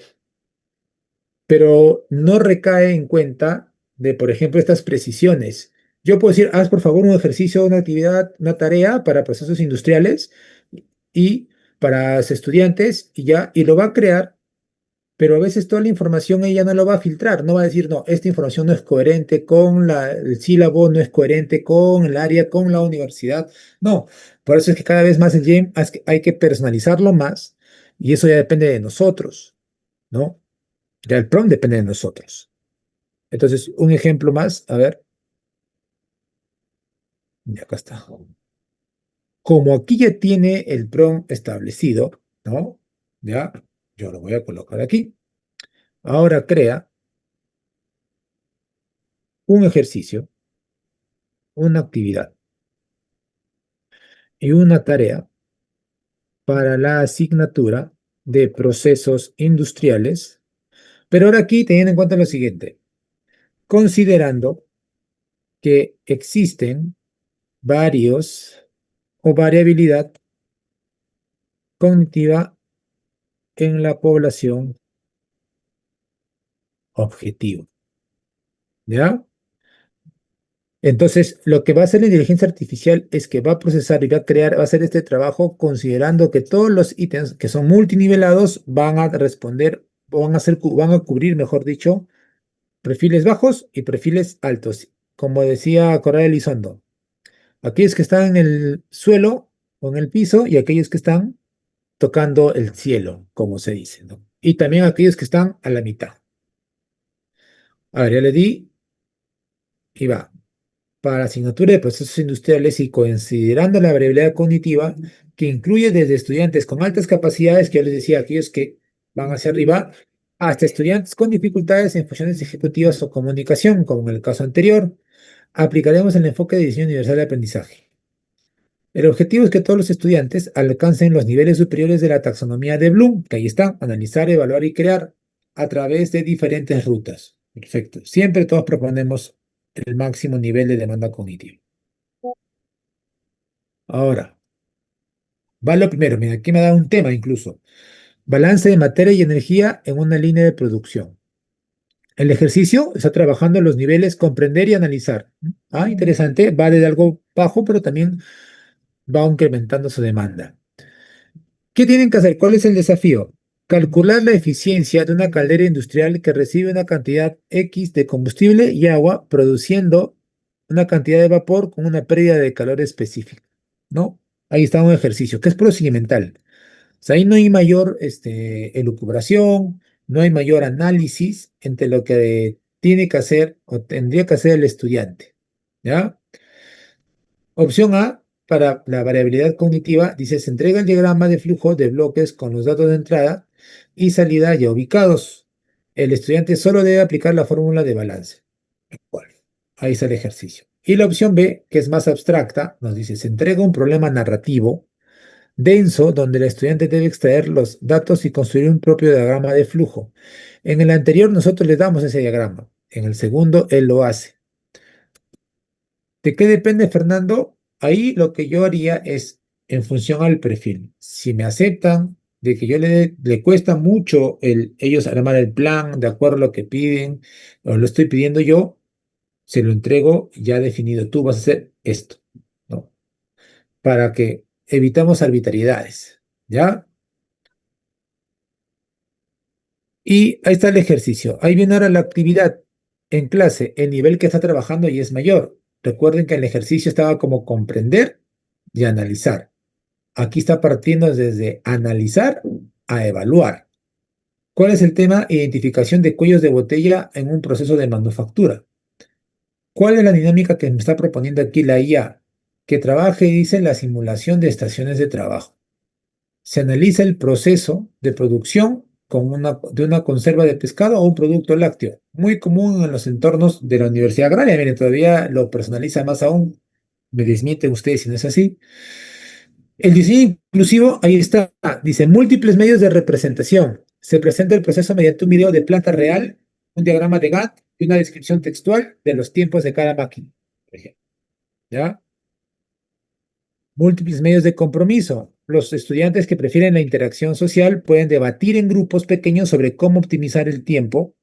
pero no recae en cuenta de, por ejemplo, estas precisiones. Yo puedo decir, haz por favor un ejercicio, una actividad, una tarea para procesos industriales y para los estudiantes y ya, y lo va a crear, pero a veces toda la información ella no lo va a filtrar, no va a decir, no, esta información no es coherente con el sílabo, no es coherente con el área, con la universidad. No, por eso es que cada vez más el game hay que personalizarlo más y eso ya depende de nosotros, ¿no? Ya el prompt depende de nosotros. Entonces, un ejemplo más, a ver, y acá está. Como aquí ya tiene el prompt establecido, ¿no? Ya, yo lo voy a colocar aquí. Ahora crea un ejercicio, una actividad y una tarea para la asignatura de procesos industriales. Pero ahora aquí teniendo en cuenta lo siguiente, considerando que existen varios o variabilidad cognitiva en la población objetivo. ¿Ya? Entonces, lo que va a hacer la inteligencia artificial es que va a procesar y va a crear, va a hacer este trabajo considerando que todos los ítems que son multinivelados van a responder, o van a cubrir, mejor dicho, perfiles bajos y perfiles altos. Como decía Correa Elizondo, aquellos que están en el suelo o en el piso y aquellos que están tocando el cielo, como se dice, ¿no? Y también aquellos que están a la mitad. A ver, ya le di y va. Para la asignatura de procesos industriales y considerando la variabilidad cognitiva, que incluye desde estudiantes con altas capacidades, que yo les decía, aquellos que van hacia arriba, hasta estudiantes con dificultades en funciones ejecutivas o comunicación, como en el caso anterior, aplicaremos el enfoque de diseño universal de aprendizaje. El objetivo es que todos los estudiantes alcancen los niveles superiores de la taxonomía de Bloom, que ahí está, analizar, evaluar y crear a través de diferentes rutas. Perfecto. Siempre todos proponemos el máximo nivel de demanda cognitiva. Ahora, va lo primero, mira, aquí me da un tema incluso. Balance de materia y energía en una línea de producción. El ejercicio está trabajando en los niveles comprender y analizar. Ah, interesante, va desde algo bajo, pero también va incrementando su demanda. ¿Qué tienen que hacer? ¿Cuál es el desafío? Calcular la eficiencia de una caldera industrial que recibe una cantidad X de combustible y agua, produciendo una cantidad de vapor con una pérdida de calor específica, ¿no? Ahí está un ejercicio que es procedimental. O sea, ahí no hay mayor elucubración, no hay mayor análisis entre lo que tiene que hacer o tendría que hacer el estudiante, ¿ya? Opción A, para la variabilidad cognitiva, dice, se entrega el diagrama de flujo de bloques con los datos de entrada y salida ya ubicados. El estudiante solo debe aplicar la fórmula de balance. Bueno, ahí está el ejercicio. Y la opción B, que es más abstracta, nos dice, se entrega un problema narrativo denso donde el estudiante debe extraer los datos y construir un propio diagrama de flujo. En el anterior nosotros le damos ese diagrama. En el segundo él lo hace. ¿De qué depende, Fernando? Ahí lo que yo haría es en función al perfil. Si me aceptan, de que le cuesta mucho ellos armar el plan de acuerdo a lo que piden, o lo estoy pidiendo yo, se lo entrego ya definido. Tú vas a hacer esto, ¿no? Para que evitamos arbitrariedades, ¿ya? Y ahí está el ejercicio. Ahí viene ahora la actividad en clase. El nivel que está trabajando y es mayor. Recuerden que el ejercicio estaba como comprender y analizar. Aquí está partiendo desde analizar a evaluar. ¿Cuál es el tema? Identificación de cuellos de botella en un proceso de manufactura. ¿Cuál es la dinámica que me está proponiendo aquí la IA? Que trabaje, dice, la simulación de estaciones de trabajo. Se analiza el proceso de producción de una conserva de pescado o un producto lácteo, muy común en los entornos de la Universidad Agraria. Miren, todavía lo personaliza más aún. Me desmienten ustedes si no es así. El diseño inclusivo, ahí está, dice múltiples medios de representación. Se presenta el proceso mediante un video de planta real, un diagrama de Gantt y una descripción textual de los tiempos de cada máquina, por ejemplo. ¿Ya? Múltiples medios de compromiso. Los estudiantes que prefieren la interacción social pueden debatir en grupos pequeños sobre cómo optimizar el tiempo.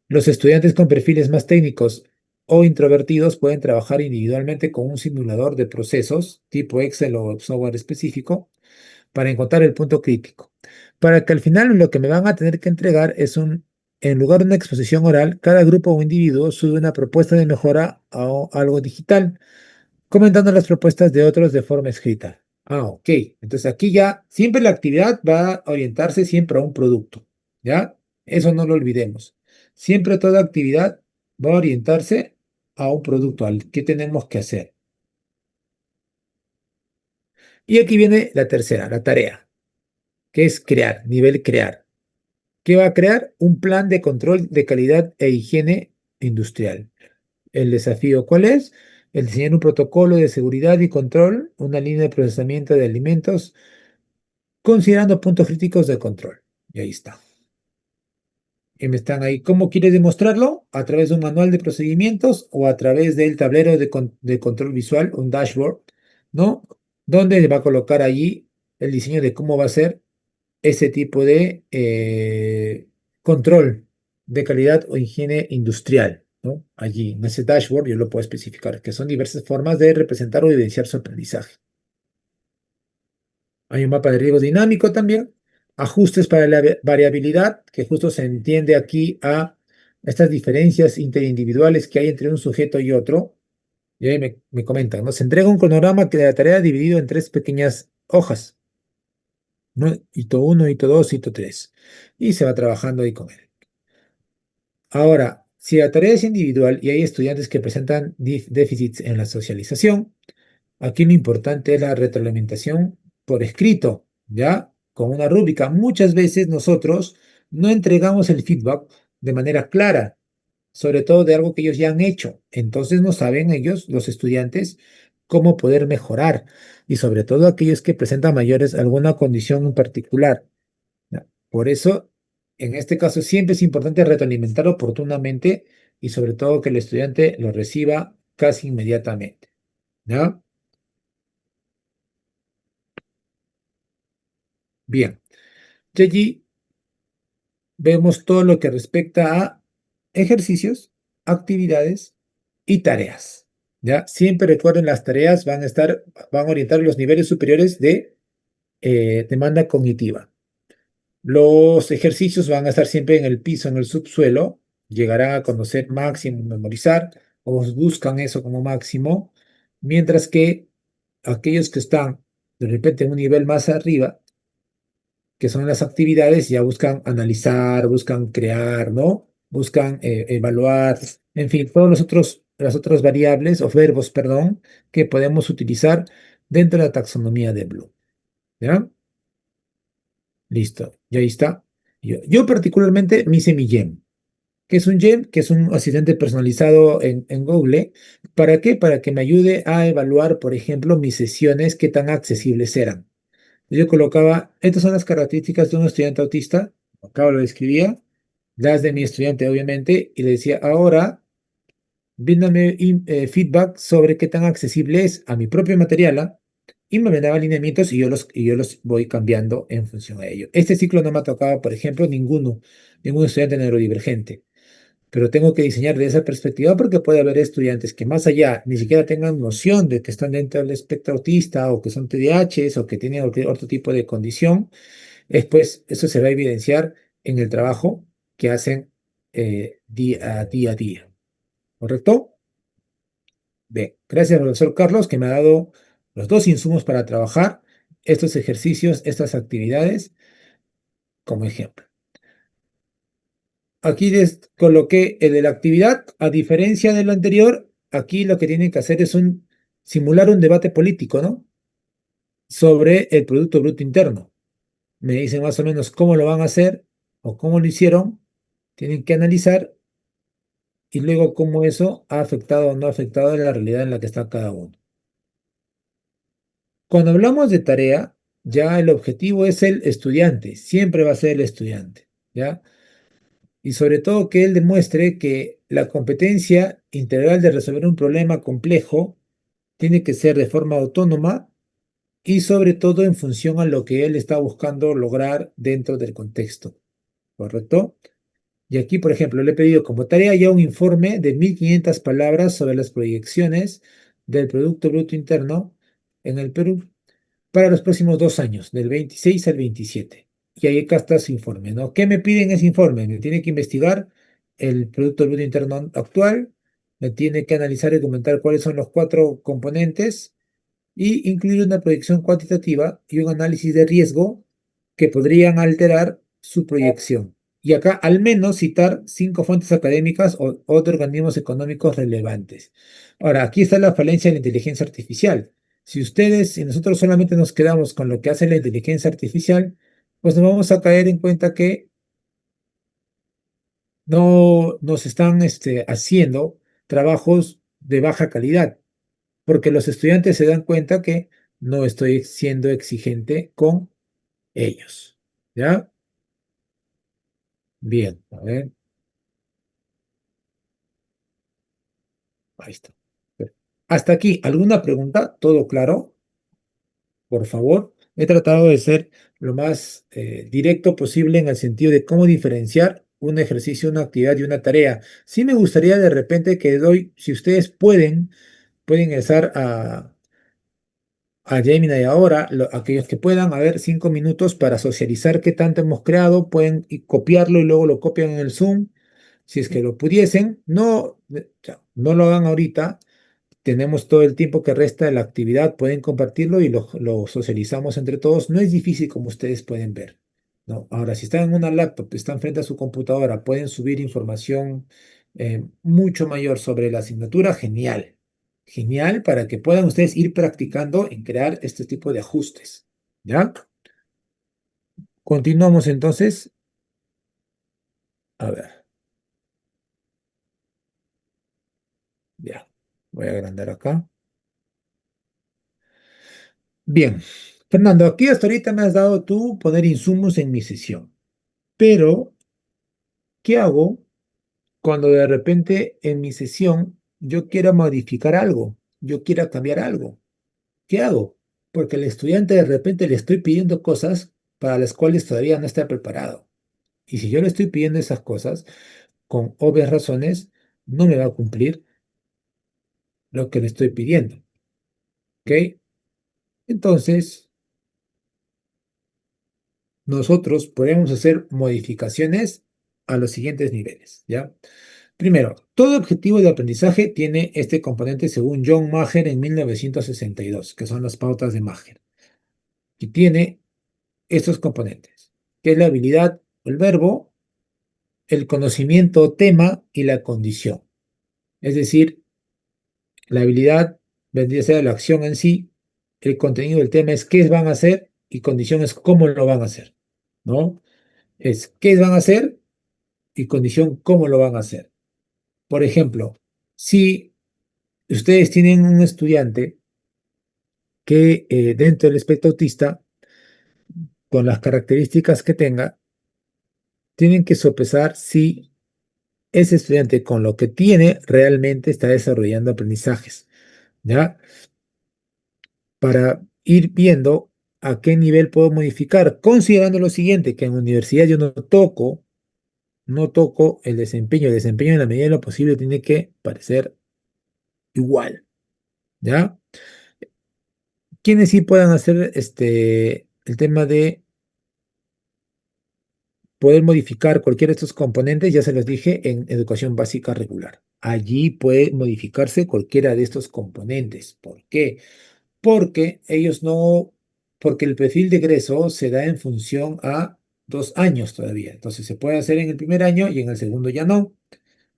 Los estudiantes con perfiles más técnicos o introvertidos pueden trabajar individualmente con un simulador de procesos tipo Excel o software específico para encontrar el punto crítico. Para que al final lo que me van a tener que entregar es en lugar de una exposición oral, cada grupo o individuo sube una propuesta de mejora a algo digital comentando las propuestas de otros de forma escrita. Ah, ok. Entonces aquí ya siempre la actividad va a orientarse siempre a un producto, ¿ya? Eso no lo olvidemos. Siempre toda actividad va a orientarse a un producto, al que tenemos que hacer. Y aquí viene la tercera, la tarea, que es crear, nivel crear. ¿Qué va a crear? Un plan de control de calidad e higiene industrial. El desafío, ¿cuál es? El diseñar un protocolo de seguridad y control, una línea de procesamiento de alimentos, considerando puntos críticos de control. Y ahí está. Y me están ahí. ¿Cómo quieres demostrarlo? A través de un manual de procedimientos o a través del tablero de control visual, un dashboard, ¿no? Donde va a colocar allí el diseño de cómo va a ser ese tipo de control de calidad o higiene industrial, ¿no? Allí, en ese dashboard, yo lo puedo especificar, que son diversas formas de representar o evidenciar su aprendizaje. Hay un mapa de riesgo dinámico también, ajustes para la variabilidad, que justo se entiende aquí a estas diferencias interindividuales que hay entre un sujeto y otro. Y ahí me comentan, ¿no? Se entrega un cronograma que de la tarea dividido en tres pequeñas hojas, ¿no? Hito 1, hito 2, hito 3. Y se va trabajando ahí con él. Ahora, si la tarea es individual y hay estudiantes que presentan déficits en la socialización, aquí lo importante es la retroalimentación por escrito, ¿ya? Con una rúbrica. Muchas veces nosotros no entregamos el feedback de manera clara, sobre todo de algo que ellos ya han hecho. Entonces no saben ellos, los estudiantes, cómo poder mejorar y sobre todo aquellos que presentan mayores alguna condición en particular. ¿Ya? Por eso, en este caso, siempre es importante retroalimentar oportunamente y sobre todo que el estudiante lo reciba casi inmediatamente. ¿Ya? Bien. Y allí vemos todo lo que respecta a ejercicios, actividades y tareas. ¿Ya? Siempre recuerden, las tareas van a orientar los niveles superiores de demanda cognitiva. Los ejercicios van a estar siempre en el piso, en el subsuelo, llegarán a conocer máximo, memorizar, o buscan eso como máximo, mientras que aquellos que están de repente en un nivel más arriba, que son las actividades, ya buscan analizar, buscan crear, ¿no? Buscan evaluar, en fin, todos las otras variables o verbos, perdón, que podemos utilizar dentro de la taxonomía de Bloom. ¿Ya? Listo, y ahí está. Yo particularmente me hice mi gem. ¿Qué es un gem? Que es un asistente personalizado en Google. ¿Para qué? Para que me ayude a evaluar, por ejemplo, mis sesiones, qué tan accesibles eran. Yo colocaba, estas son las características de un estudiante autista, acá lo describía, las de mi estudiante, obviamente, y le decía, ahora, bríndame feedback sobre qué tan accesible es a mi propio material, ¿ah? y me daba lineamientos y yo los voy cambiando en función a ello. Este ciclo no me ha tocado, por ejemplo, ningún estudiante neurodivergente, pero tengo que diseñar de esa perspectiva porque puede haber estudiantes que más allá ni siquiera tengan noción de que están dentro del espectro autista o que son TDAHs o que tienen otro tipo de condición. Después, eso se va a evidenciar en el trabajo que hacen día a día. ¿Correcto? Bien, gracias, profesor Carlos, que me ha dado los dos insumos para trabajar estos ejercicios, estas actividades como ejemplo. Aquí les coloqué el de la actividad. A diferencia de lo anterior, aquí lo que tienen que hacer es simular un debate político, ¿no? Sobre el Producto Bruto Interno. Me dicen más o menos cómo lo van a hacer o cómo lo hicieron. Tienen que analizar y luego cómo eso ha afectado o no ha afectado en la realidad en la que está cada uno. Cuando hablamos de tarea, ya el objetivo es el estudiante, siempre va a ser el estudiante, ¿ya? Y sobre todo que él demuestre que la competencia integral de resolver un problema complejo tiene que ser de forma autónoma y sobre todo en función a lo que él está buscando lograr dentro del contexto, ¿correcto? Y aquí, por ejemplo, le he pedido como tarea ya un informe de 1500 palabras sobre las proyecciones del Producto Bruto Interno en el Perú para los próximos 2 años, del 26 al 27. Y ahí acá está su informe, ¿no? ¿Qué me piden ese informe? Me tiene que investigar el Producto Bruto Interno actual, me tiene que analizar y comentar cuáles son los cuatro componentes y incluir una proyección cuantitativa y un análisis de riesgo que podrían alterar su proyección. Y acá al menos citar 5 fuentes académicas o de organismos económicos relevantes. Ahora, aquí está la falencia de la inteligencia artificial. Si nosotros solamente nos quedamos con lo que hace la inteligencia artificial, pues nos vamos a caer en cuenta que no nos están haciendo trabajos de baja calidad porque los estudiantes se dan cuenta que no estoy siendo exigente con ellos. ¿Ya? Bien, a ver, ahí está. Hasta aquí, ¿alguna pregunta? ¿Todo claro? Por favor. He tratado de ser lo más directo posible en el sentido de cómo diferenciar un ejercicio, una actividad y una tarea. Sí me gustaría de repente que doy, si ustedes pueden ingresar a Gemini ahora, aquellos que puedan, a ver, 5 minutos para socializar qué tanto hemos creado, pueden copiarlo y luego lo copian en el Zoom, si es que lo pudiesen. No, ya, no lo hagan ahorita, tenemos todo el tiempo que resta de la actividad, pueden compartirlo y lo socializamos entre todos. No es difícil como ustedes pueden ver, ¿no? Ahora, si están en una laptop, están frente a su computadora, pueden subir información mucho mayor sobre la asignatura, genial. Genial para que puedan ustedes ir practicando en crear este tipo de ajustes. ¿Ya? Continuamos entonces. A ver, ya. Voy a agrandar acá. Bien. Fernando, aquí hasta ahorita me has dado tú poner insumos en mi sesión. Pero, ¿qué hago cuando de repente en mi sesión yo quiera modificar algo? Yo quiera cambiar algo. ¿Qué hago? Porque al estudiante de repente le estoy pidiendo cosas para las cuales todavía no está preparado. Y si yo le estoy pidiendo esas cosas, con obvias razones, no me va a cumplir lo que le estoy pidiendo. ¿Ok? Entonces, nosotros podemos hacer modificaciones a los siguientes niveles, ¿ya? Primero, todo objetivo de aprendizaje tiene este componente según John Maher en 1962, que son las pautas de Maher. Y tiene estos componentes, que es la habilidad, el verbo, el conocimiento, tema y la condición. Es decir, la habilidad vendría a ser la acción en sí, el contenido del tema es qué van a hacer y condición es cómo lo van a hacer, ¿no? Es qué van a hacer y condición cómo lo van a hacer. Por ejemplo, si ustedes tienen un estudiante que dentro del espectro autista, con las características que tenga, tienen que sopesar si ese estudiante con lo que tiene realmente está desarrollando aprendizajes, ¿ya? Para ir viendo a qué nivel puedo modificar, considerando lo siguiente, que en la universidad yo no toco el desempeño en la medida de lo posible tiene que parecer igual, ¿ya? Quienes sí puedan hacer el tema de poder modificar cualquiera de estos componentes, ya se los dije, en educación básica regular. Allí puede modificarse cualquiera de estos componentes. ¿Por qué? Porque ellos no, porque el perfil de egreso se da en función a 2 años todavía. Entonces se puede hacer en el primer año y en el segundo ya no.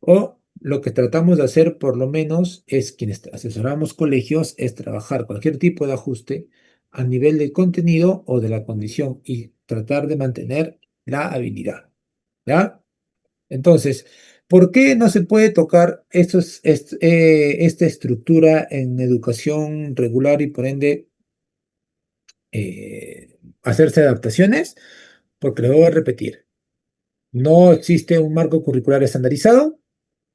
O lo que tratamos de hacer, por lo menos, es quienes asesoramos colegios, es trabajar cualquier tipo de ajuste a nivel del contenido o de la condición y tratar de mantener la habilidad. ¿Ya? Entonces, ¿por qué no se puede tocar esta estructura en educación regular y por ende hacerse adaptaciones? Porque lo voy a repetir. No existe un marco curricular estandarizado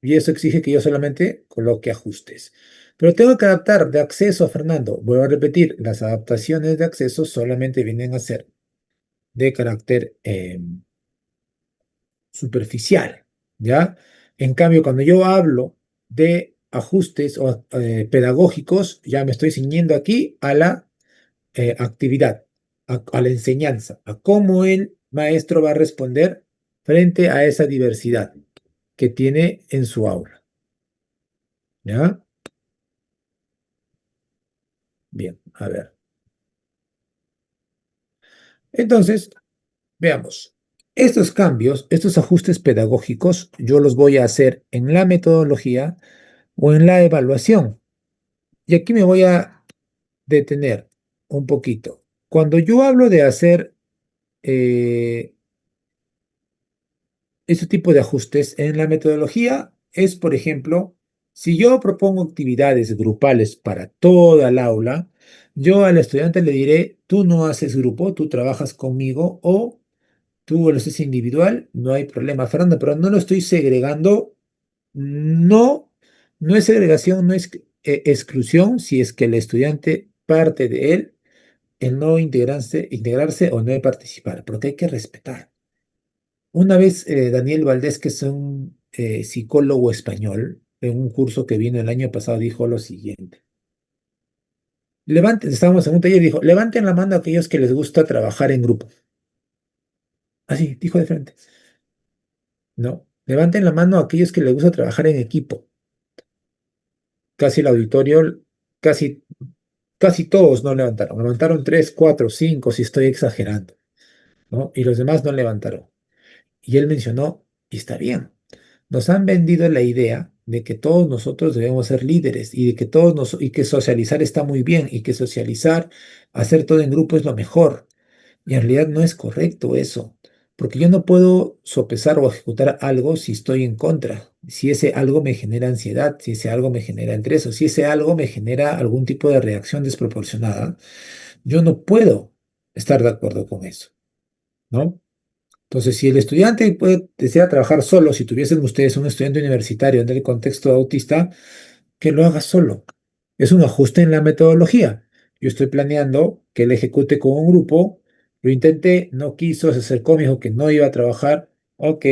y eso exige que yo solamente coloque ajustes. Pero tengo que adaptar de acceso a Fernando. Vuelvo a repetir, las adaptaciones de acceso solamente vienen a ser de carácter superficial, ¿ya? En cambio, cuando yo hablo de ajustes o, pedagógicos, ya me estoy ciñendo aquí a la actividad, a la enseñanza, a cómo el maestro va a responder frente a esa diversidad que tiene en su aula, ¿ya? Bien, a ver. Entonces, veamos. Estos cambios, estos ajustes pedagógicos, yo los voy a hacer en la metodología o en la evaluación. Y aquí me voy a detener un poquito. Cuando yo hablo de hacer eh, este tipo de ajustes en la metodología, es, por ejemplo, si yo propongo actividades grupales para toda el aula, yo al estudiante le diré, tú no haces grupo, tú trabajas conmigo o tú lo haces individual, no hay problema, Fernando, pero no lo estoy segregando, no, no es segregación, no es exclusión, si es que el estudiante parte de él el no integrarse o no participar, porque hay que respetar. Una vez Daniel Valdés, que es un psicólogo español, en un curso que vino el año pasado, dijo lo siguiente. Levanten, estábamos en un taller y dijo, levanten la mano a aquellos que les gusta trabajar en grupo. Así, dijo de frente. No, levanten la mano a aquellos que les gusta trabajar en equipo. Casi el auditorio, casi, casi todos no levantaron. Levantaron tres, cuatro, cinco, si estoy exagerando, ¿no? Y los demás no levantaron. Y él mencionó, y está bien, nos han vendido la idea de que todos nosotros debemos ser líderes y de que y que socializar está muy bien y que socializar, hacer todo en grupo es lo mejor. Y en realidad no es correcto eso, porque yo no puedo sopesar o ejecutar algo si estoy en contra, si ese algo me genera ansiedad, si ese algo me genera estrés o si ese algo me genera algún tipo de reacción desproporcionada, yo no puedo estar de acuerdo con eso, ¿no? Entonces, si el estudiante desea trabajar solo, si tuviesen ustedes un estudiante universitario en el contexto autista, que lo haga solo. Es un ajuste en la metodología. Yo estoy planeando que él ejecute con un grupo, lo intenté, no quiso, se acercó, me dijo que no iba a trabajar. Ok,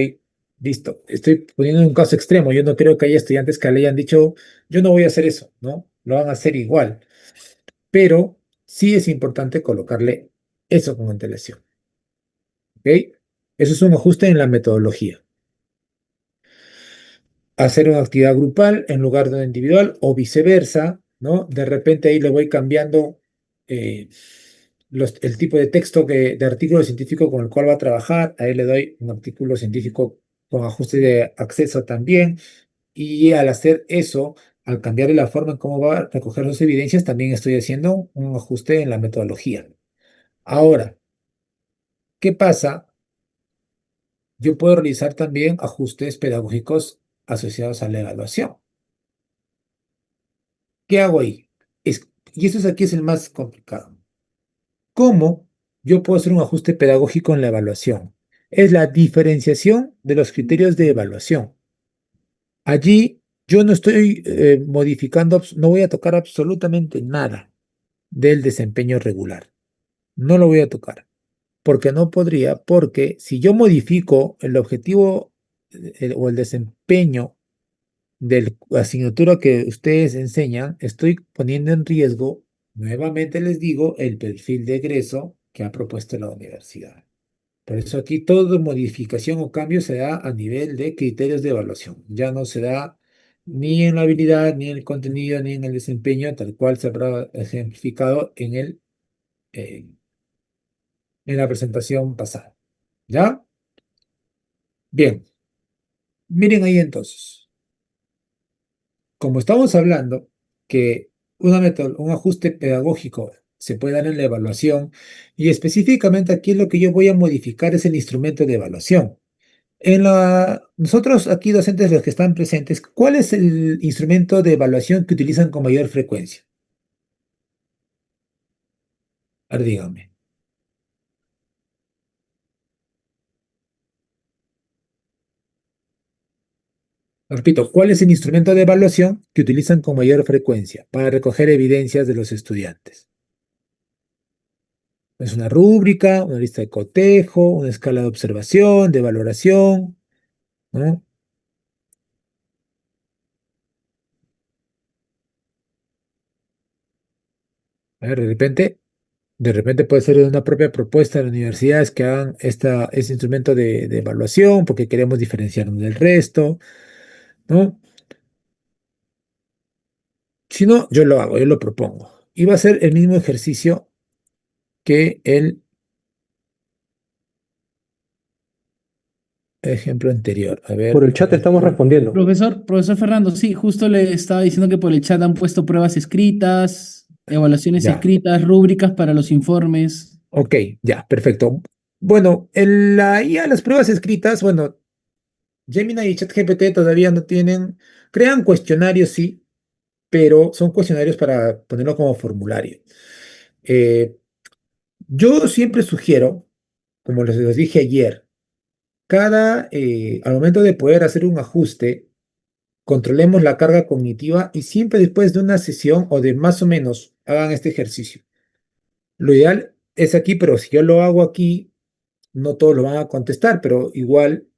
listo. Estoy poniendo un caso extremo. Yo no creo que haya estudiantes que le hayan dicho, yo no voy a hacer eso, ¿no? Lo van a hacer igual. Pero sí es importante colocarle eso como antelación. ¿Ok? Eso es un ajuste en la metodología. Hacer una actividad grupal en lugar de una individual o viceversa, ¿no? De repente ahí le voy cambiando eh, el tipo de texto de artículo científico con el cual va a trabajar, ahí le doy un artículo científico con ajuste de acceso también, y al hacer eso, al cambiar la forma en cómo va a recoger sus evidencias, también estoy haciendo un ajuste en la metodología. Ahora, ¿qué pasa? Yo puedo realizar también ajustes pedagógicos asociados a la evaluación. ¿Qué hago ahí? Y eso es aquí es el más complicado. ¿Cómo yo puedo hacer un ajuste pedagógico en la evaluación? Es la diferenciación de los criterios de evaluación. Allí yo no estoy modificando, no voy a tocar absolutamente nada. del desempeño regular. No lo voy a tocar, porque no podría, porque si yo modifico el objetivo o el desempeño de la asignatura que ustedes enseñan, estoy poniendo en riesgo, nuevamente les digo, el perfil de egreso que ha propuesto la universidad. Por eso aquí toda modificación o cambio se da a nivel de criterios de evaluación. Ya no se da ni en la habilidad, ni en el contenido, ni en el desempeño, tal cual se habrá ejemplificado eh, en la presentación pasada. ¿Ya? Bien, miren ahí entonces. Como estamos hablando que un ajuste pedagógico se puede dar en la evaluación, y específicamente aquí lo que yo voy a modificar es el instrumento de evaluación. Nosotros aquí, docentes, los que están presentes, ¿cuál es el instrumento de evaluación que utilizan con mayor frecuencia? A ver, díganme. Repito, ¿cuál es el instrumento de evaluación que utilizan con mayor frecuencia para recoger evidencias de los estudiantes? ¿Es una rúbrica, una lista de cotejo, una escala de observación, de valoración? ¿No? A ver, de repente puede ser una propia propuesta de las universidades que hagan este instrumento de evaluación porque queremos diferenciarnos del resto, ¿no? Si no, yo lo hago, yo lo propongo. Y va a ser el mismo ejercicio que el ejemplo anterior. A Por ver, el chat estamos respondiendo. Profesor Fernando, sí, justo le estaba diciendo que por el chat han puesto pruebas escritas, evaluaciones ya. escritas, rúbricas para los informes. Ok, ya, perfecto. Bueno, la IA, las pruebas escritas, bueno, Gemini y ChatGPT todavía no tienen, crean cuestionarios, sí, pero son cuestionarios para ponerlo como formulario. Eh, yo siempre sugiero, como les dije ayer, al momento de poder hacer un ajuste, controlemos la carga cognitiva y siempre después de una sesión o de más o menos hagan este ejercicio. Lo ideal es aquí, pero si yo lo hago aquí, no todos lo van a contestar, pero igual,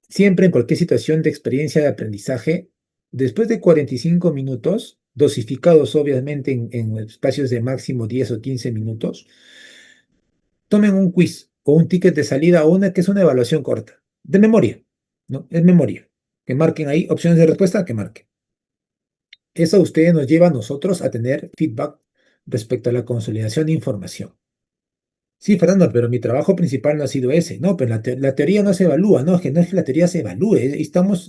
siempre en cualquier situación de experiencia de aprendizaje, después de 45 minutos, dosificados obviamente en espacios de máximo 10 o 15 minutos, tomen un quiz o un ticket de salida o una que es una evaluación corta, de memoria, ¿no? Es memoria. Que marquen ahí opciones de respuesta, que marquen. Eso a ustedes nos lleva a nosotros a tener feedback respecto a la consolidación de información. Sí, Fernando, pero mi trabajo principal no ha sido ese. No, pero la teoría no se evalúa, no, es que no es que la teoría se evalúe,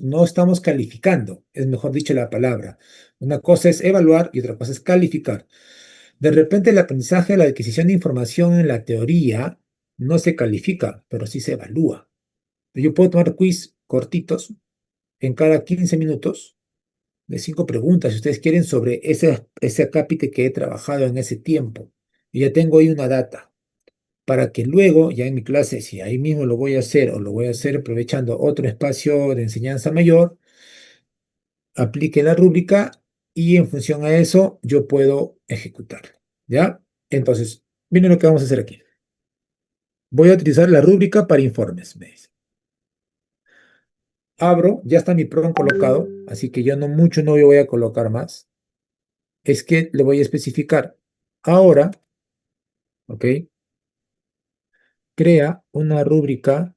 no estamos calificando, es mejor dicho la palabra. Una cosa es evaluar y otra cosa es calificar. De repente el aprendizaje, la adquisición de información en la teoría no se califica, pero sí se evalúa. Yo puedo tomar quiz cortitos en cada 15 minutos de 5 preguntas, si ustedes quieren, sobre ese acápite que he trabajado en ese tiempo. Y ya tengo ahí una data para que luego, ya en mi clase, si ahí mismo lo voy a hacer o lo voy a hacer aprovechando otro espacio de enseñanza mayor, aplique la rúbrica y en función a eso yo puedo ejecutar. ¿Ya? Entonces, miren lo que vamos a hacer aquí. Voy a utilizar la rúbrica para informes, me dice. Abro, ya está mi PRON colocado, así que yo no voy a colocar más. Es que le voy a especificar. Ahora, ¿ok? Crea una rúbrica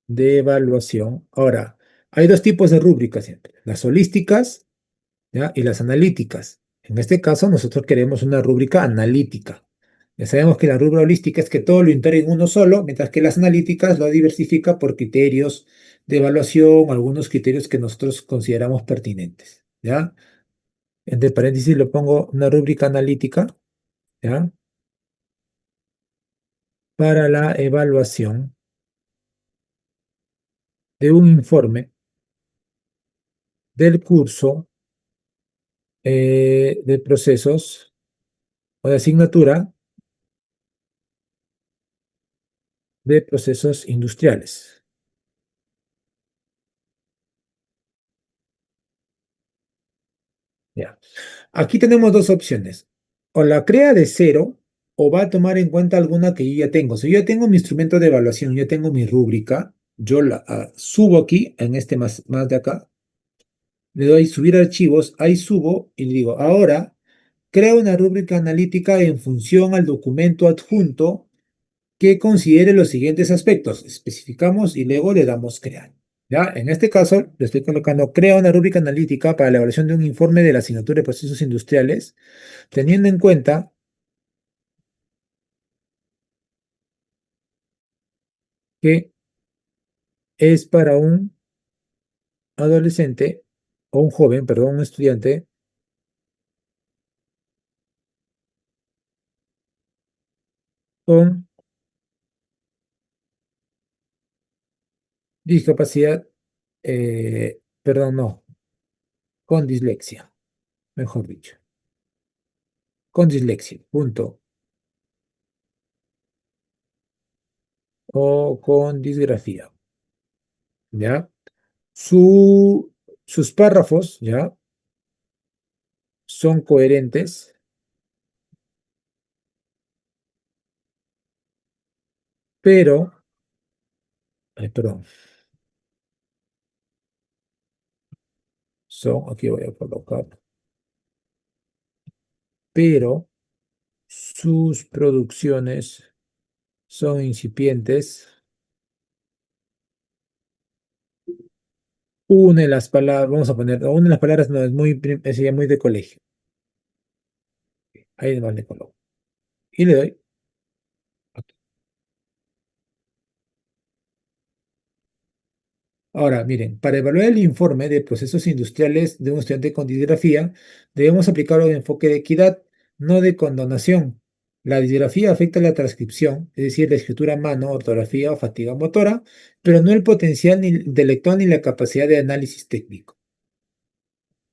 de evaluación. Ahora, hay dos tipos de rúbricas siempre, las holísticas, ¿ya? Y las analíticas. En este caso, nosotros queremos una rúbrica analítica. Ya sabemos que la rúbrica holística es que todo lo integra en uno solo, mientras que las analíticas lo diversifica por criterios de evaluación, algunos criterios que nosotros consideramos pertinentes, ¿ya? Entre paréntesis le pongo una rúbrica analítica, ¿ya? Para la evaluación de un informe del curso de procesos o de asignatura de procesos industriales. Ya. Aquí tenemos dos opciones. o la crea de cero o va a tomar en cuenta alguna que yo ya tengo. Si yo ya tengo mi instrumento de evaluación, yo tengo mi rúbrica, yo la subo aquí, en este más de acá, le doy subir archivos, ahí subo y le digo, ahora crea una rúbrica analítica en función al documento adjunto que considere los siguientes aspectos. Especificamos y luego le damos crear. ¿Ya? En este caso, le estoy colocando crea una rúbrica analítica para la evaluación de un informe de la asignatura de procesos industriales, teniendo en cuenta que es para un adolescente o un joven, perdón, un estudiante con discapacidad, perdón, no, con dislexia, mejor dicho, con dislexia, punto, o con disgrafía, ¿ya? Su, sus párrafos, ¿ya? Son coherentes, pero, perdón, son, aquí voy a colocar, pero sus producciones son incipientes. Une las palabras, vamos a poner, une las palabras no es muy, es ya muy de colegio. Ahí nomás le coloco. Y le doy. Ahora, miren, para evaluar el informe de procesos industriales de un estudiante con disgrafía, debemos aplicar un enfoque de equidad, no de condonación. La disgrafía afecta la transcripción, es decir, la escritura a mano, ortografía o fatiga motora, pero no el potencial ni intelectual ni la capacidad de análisis técnico.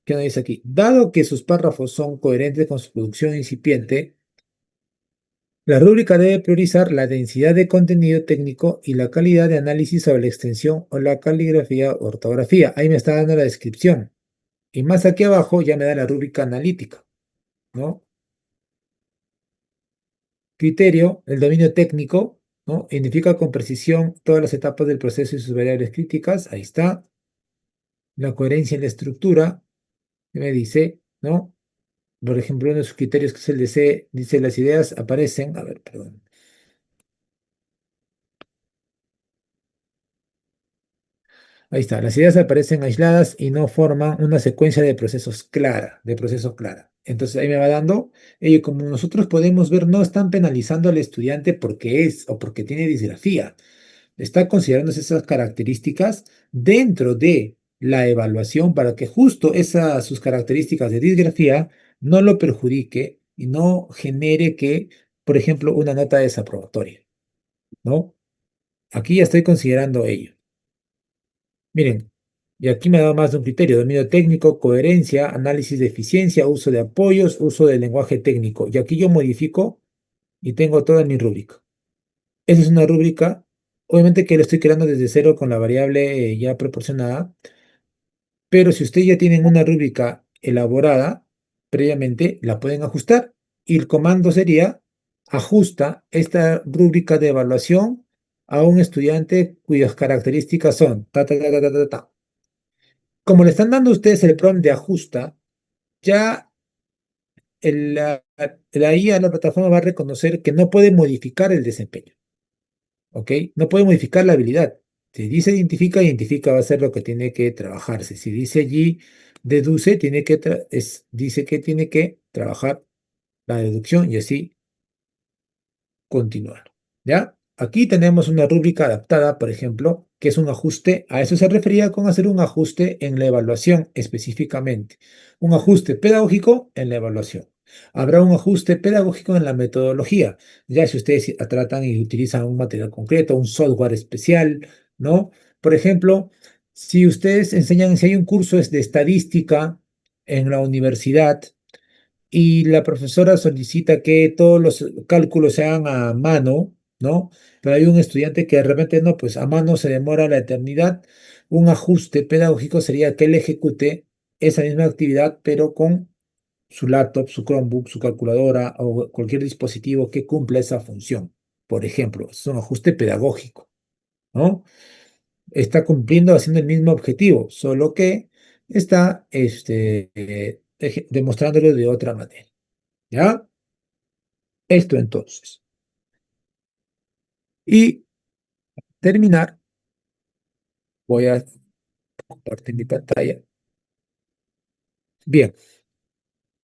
¿Qué nos dice aquí? Dado que sus párrafos son coherentes con su producción incipiente, la rúbrica debe priorizar la densidad de contenido técnico y la calidad de análisis sobre la extensión o la caligrafía o ortografía. Ahí me está dando la descripción. Y más aquí abajo ya me da la rúbrica analítica, ¿no? Criterio, el dominio técnico, ¿no? Identifica con precisión todas las etapas del proceso y sus variables críticas. Ahí está. La coherencia en la estructura, que me dice, ¿no? Por ejemplo, uno de sus criterios, que es el de C, dice las ideas aparecen, a ver, perdón. Ahí está, las ideas aparecen aisladas y no forman una secuencia de procesos clara, de procesos clara. Entonces ahí me va dando, como nosotros podemos ver, no están penalizando al estudiante porque es o porque tiene disgrafía. Está considerándose esas características dentro de la evaluación para que justo esas sus características de disgrafía no lo perjudique y no genere que, por ejemplo, una nota desaprobatoria, ¿no? Aquí ya estoy considerando ello. Miren, y aquí me ha dado más de un criterio: dominio técnico, coherencia, análisis de eficiencia, uso de apoyos, uso del lenguaje técnico. Y aquí yo modifico y tengo toda mi rúbrica. Esa es una rúbrica, obviamente que lo estoy creando desde cero con la variable ya proporcionada, pero si ustedes ya tienen una rúbrica elaborada previamente, la pueden ajustar. Y el comando sería: ajusta esta rúbrica de evaluación a un estudiante cuyas características son ta, ta, ta, ta, ta, ta, ta. Como le están dando a ustedes el prompt de ajusta, ya la IA, la plataforma, va a reconocer que no puede modificar el desempeño, ¿ok? No puede modificar la habilidad. Si dice identifica, identifica, va a ser lo que tiene que trabajarse. Si dice allí deduce, dice que tiene que trabajar la deducción y así continuar. ¿Ya? Aquí tenemos una rúbrica adaptada, por ejemplo, que es un ajuste. A eso se refería con hacer un ajuste en la evaluación específicamente. Un ajuste pedagógico en la evaluación. Habrá un ajuste pedagógico en la metodología. Ya si ustedes tratan y utilizan un material concreto, un software especial, ¿no? Por ejemplo, si ustedes enseñan, si hay un curso de estadística en la universidad, y la profesora solicita que todos los cálculos se hagan a mano, ¿no? Pero hay un estudiante que de repente no, pues a mano se demora la eternidad. Un ajuste pedagógico sería que él ejecute esa misma actividad, pero con su laptop, su Chromebook, su calculadora o cualquier dispositivo que cumpla esa función. Por ejemplo, es un ajuste pedagógico, ¿no? Está cumpliendo, haciendo el mismo objetivo, solo que está demostrándolo de otra manera. ¿Ya? Esto entonces. Y terminar, voy a compartir mi pantalla. Bien,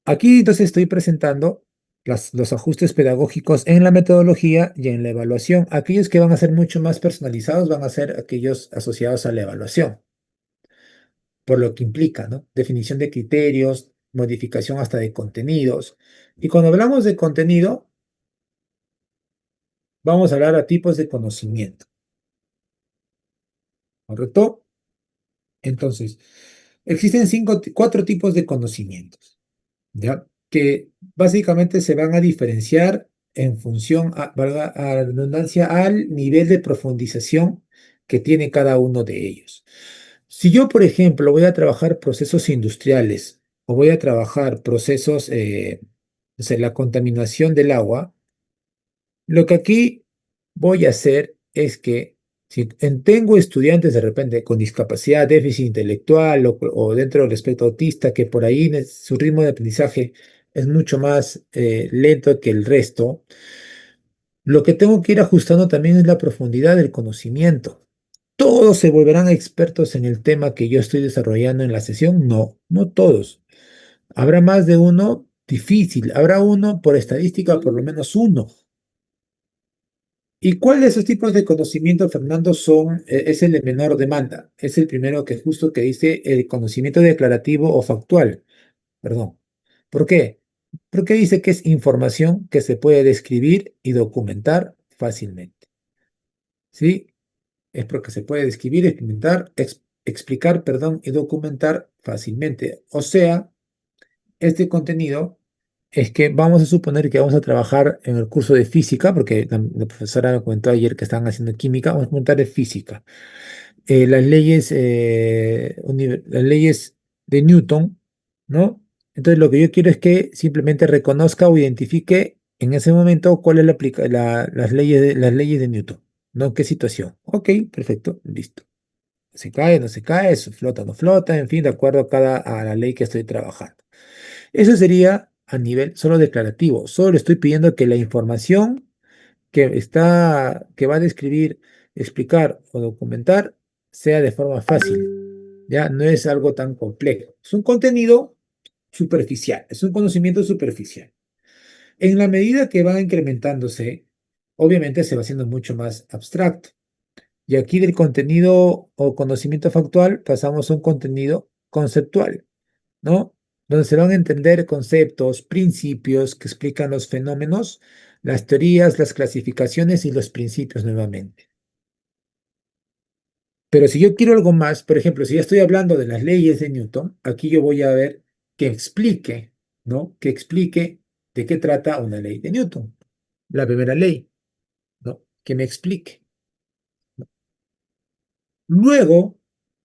aquí entonces estoy presentando los ajustes pedagógicos en la metodología y en la evaluación. Aquellos que van a ser mucho más personalizados van a ser aquellos asociados a la evaluación, por lo que implica, ¿no? Definición de criterios, modificación hasta de contenidos. Y cuando hablamos de contenido, vamos a hablar a tipos de conocimiento, ¿correcto? Entonces, existen cuatro tipos de conocimientos, ¿ya? Que básicamente se van a diferenciar en función, valga la redundancia, al nivel de profundización que tiene cada uno de ellos. Si yo, por ejemplo, voy a trabajar procesos industriales o voy a trabajar procesos, o sea, la contaminación del agua, lo que aquí voy a hacer es que si tengo estudiantes de repente con discapacidad, déficit intelectual o dentro del espectro autista, que por ahí su ritmo de aprendizaje es mucho más lento que el resto, lo que tengo que ir ajustando también es la profundidad del conocimiento. ¿Todos se volverán expertos en el tema que yo estoy desarrollando en la sesión? No, no todos. Habrá más de uno difícil, habrá uno por estadística, por lo menos uno. ¿Y cuál de esos tipos de conocimiento, Fernando, es el de menor demanda? Es el primero que justo que dice el conocimiento declarativo o factual. Perdón. ¿Por qué? Porque dice que es información que se puede describir y documentar fácilmente. ¿Sí? Es porque se puede describir, explicar, perdón, y documentar fácilmente. O sea, este contenido es que vamos a suponer que vamos a trabajar en el curso de física, porque la profesora me comentó ayer que estaban haciendo química, vamos a preguntar de física. Las leyes de Newton, ¿no? Entonces lo que yo quiero es que simplemente reconozca o identifique en ese momento cuál es las leyes de Newton, ¿no? ¿Qué situación? Ok, perfecto, listo. Se cae, no se cae, flota, no flota, en fin, de acuerdo a la ley que estoy trabajando. Eso sería a nivel solo declarativo. Solo le estoy pidiendo que la información que va a describir, explicar o documentar sea de forma fácil. Ya no es algo tan complejo. Es un contenido superficial, es un conocimiento superficial. En la medida que va incrementándose, obviamente se va haciendo mucho más abstracto. Y aquí del contenido o conocimiento factual pasamos a un contenido conceptual, ¿no? Donde se van a entender conceptos, principios que explican los fenómenos, las teorías, las clasificaciones y los principios nuevamente. Pero si yo quiero algo más, por ejemplo, si ya estoy hablando de las leyes de Newton, aquí yo voy a ver que explique, ¿no? Que explique de qué trata una ley de Newton. La primera ley, ¿no? Que me explique. Luego,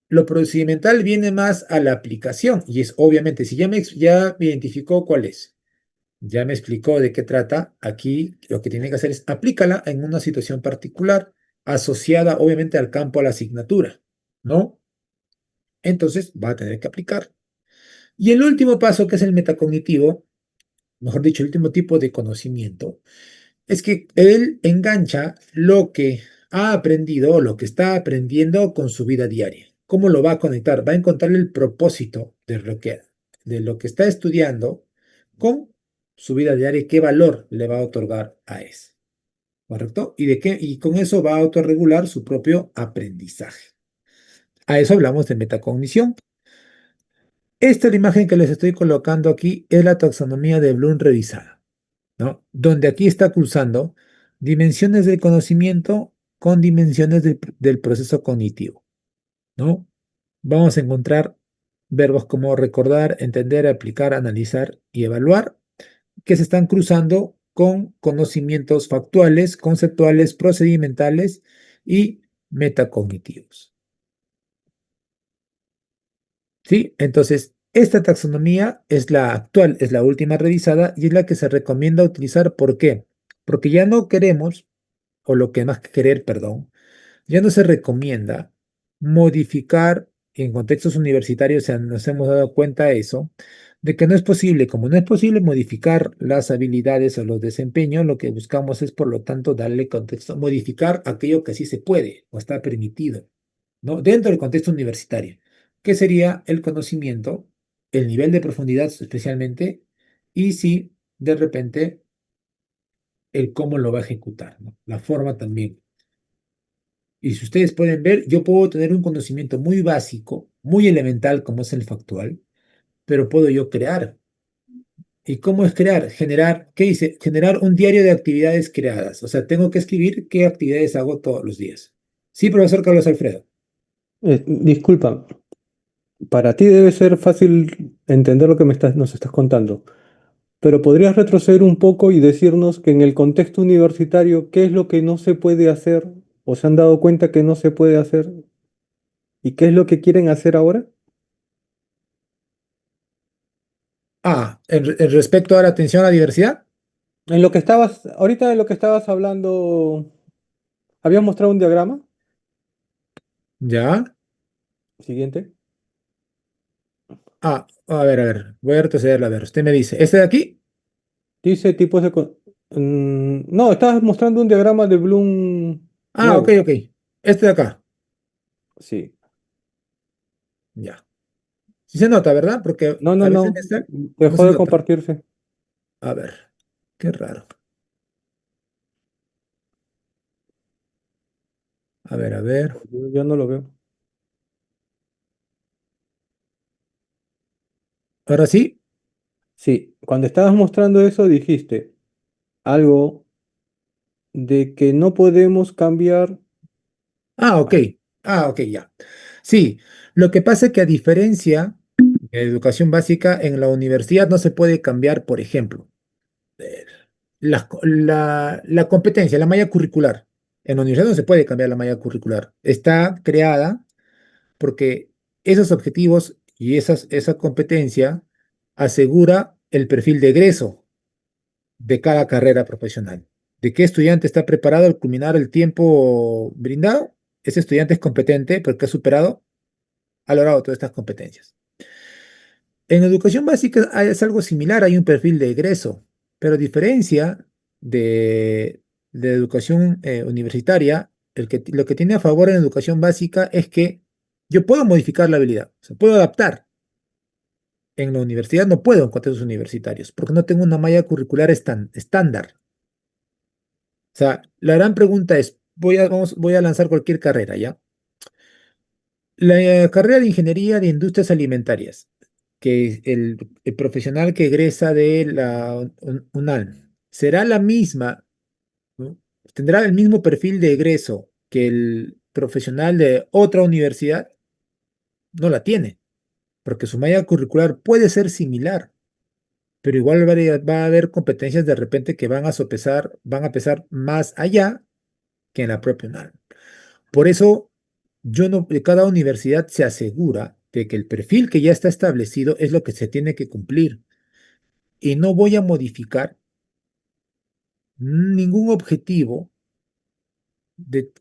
lo procedimental viene más a la aplicación y es obviamente, si ya me identificó cuál es, ya me explicó de qué trata, aquí lo que tiene que hacer es aplícala en una situación particular, asociada obviamente al campo, a la asignatura, ¿no? Entonces va a tener que aplicar. Y el último paso, que es el metacognitivo, mejor dicho, el último tipo de conocimiento, es que él engancha lo que ha aprendido o lo que está aprendiendo con su vida diaria. ¿Cómo lo va a conectar? Va a encontrar el propósito de lo que está estudiando con su vida diaria y qué valor le va a otorgar a eso. ¿Correcto? Y con eso va a autorregular su propio aprendizaje. A eso hablamos de metacognición. Esta es la imagen que les estoy colocando aquí, es la taxonomía de Bloom revisada, ¿no? Donde aquí está cruzando dimensiones del conocimiento con dimensiones del proceso cognitivo, ¿no? Vamos a encontrar verbos como recordar, entender, aplicar, analizar y evaluar, que se están cruzando con conocimientos factuales, conceptuales, procedimentales y metacognitivos. ¿Sí? Entonces, Esta taxonomía es la actual, es la última revisada y es la que se recomienda utilizar. ¿Por qué? Porque ya no queremos, o lo que más que querer, perdón, ya no se recomienda modificar en contextos universitarios, nos hemos dado cuenta de eso, de que no es posible, como no es posible modificar las habilidades o los desempeños, lo que buscamos es, por lo tanto, darle contexto, modificar aquello que sí se puede o está permitido, ¿no? Dentro del contexto universitario, que sería el conocimiento, el nivel de profundidad especialmente, y si de repente el cómo lo va a ejecutar, ¿no? La forma también. Y si ustedes pueden ver, yo puedo tener un conocimiento muy básico, muy elemental como es el factual, pero puedo yo crear. ¿Y cómo es crear? Generar, ¿qué dice? Generar un diario de actividades creadas. O sea, tengo que escribir qué actividades hago todos los días. Sí, profesor Carlos Alfredo. Disculpa, para ti debe ser fácil entender lo que nos estás contando, pero ¿podrías retroceder un poco y decirnos que en el contexto universitario, qué es lo que no se puede hacer o se han dado cuenta que no se puede hacer y qué es lo que quieren hacer ahora? En respecto a la atención a la diversidad. En lo que ahorita en lo que estabas hablando, habías mostrado un diagrama. Ya. Siguiente. A ver. Voy a retrocederla. A ver, usted me dice, ¿este de aquí? Dice tipos no, estabas mostrando un diagrama de Bloom Ok, nuevo. ok. Este de acá. Sí. Ya. Sí se nota, ¿verdad? Porque No, no, a veces no. no se Dejó de nota. compartirse. A ver, qué raro. A ver, a ver. Yo ya no lo veo. Ahora sí. Sí, cuando estabas mostrando eso dijiste algo de que no podemos cambiar. Ok. Ok, ya. Sí, lo que pasa es que a diferencia de educación básica, en la universidad no se puede cambiar, por ejemplo, eh, la competencia, la malla curricular. En la universidad no se puede cambiar la malla curricular. Está creada porque esos objetivos y esa competencia asegura el perfil de egreso de cada carrera profesional. ¿De qué estudiante está preparado al culminar el tiempo brindado? Ese estudiante es competente porque ha logrado todas estas competencias. En educación básica es algo similar, hay un perfil de egreso, pero a diferencia de, de educación universitaria, lo que tiene a favor en educación básica es que yo puedo modificar la habilidad, o sea, puedo adaptar. En la universidad no puedo en contextos universitarios porque no tengo una malla curricular estándar. O sea, la gran pregunta es, voy a lanzar cualquier carrera, ¿ya? La carrera de Ingeniería de Industrias Alimentarias, que el profesional que egresa de la UNAM, será la misma, ¿no? Tendrá el mismo perfil de egreso que el profesional de otra universidad, no la tiene, porque su malla curricular puede ser similar, pero igual va a haber competencias de repente que van a pesar más allá que en la propia UNAM. Por eso, yo no, cada universidad se asegura de que el perfil que ya está establecido es lo que se tiene que cumplir y no voy a modificar ningún objetivo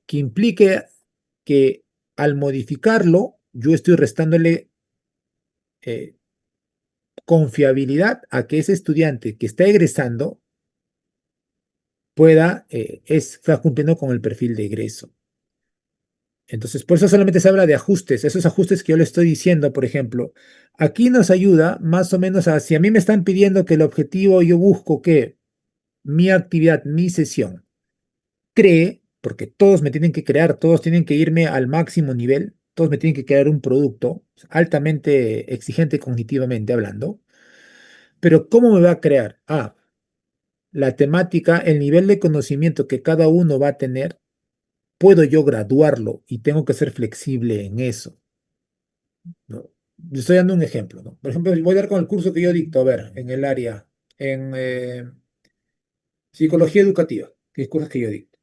que implique que al modificarlo yo estoy restándole eh, confiabilidad a que ese estudiante que está egresando está cumpliendo con el perfil de egreso. Entonces, por eso solamente se habla de ajustes, esos ajustes que yo le estoy diciendo, por ejemplo, aquí nos ayuda más o menos a, si a mí me están pidiendo que el objetivo, yo busco que mi actividad, mi sesión, cree, porque todos me tienen que crear, todos tienen que irme al máximo nivel, todos me tienen que crear un producto altamente exigente cognitivamente hablando, pero ¿cómo me va a crear? La temática, el nivel de conocimiento que cada uno va a tener, puedo yo graduarlo y tengo que ser flexible en eso. ¿No? Estoy dando un ejemplo, ¿no? Por ejemplo, voy a dar con el curso que yo dicto, a ver, en el área, en psicología educativa, que es cosas que yo dicto.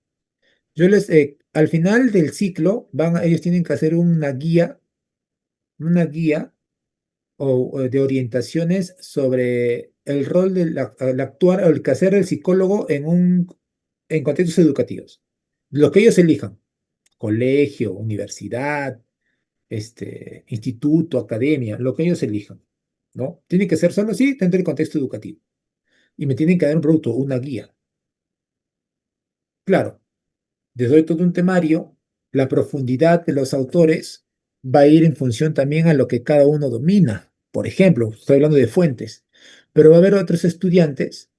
Al final del ciclo, ellos tienen que hacer una guía o de orientaciones sobre el rol el actuar o el quehacer del psicólogo en contextos educativos. Lo que ellos elijan, colegio, universidad, instituto, academia, lo que ellos elijan, ¿no? Tiene que ser solo así dentro del contexto educativo. Y me tienen que dar un producto, una guía. Claro, les doy todo un temario, la profundidad de los autores va a ir en función también a lo que cada uno domina. Por ejemplo, estoy hablando de fuentes, pero va a haber otros estudiantes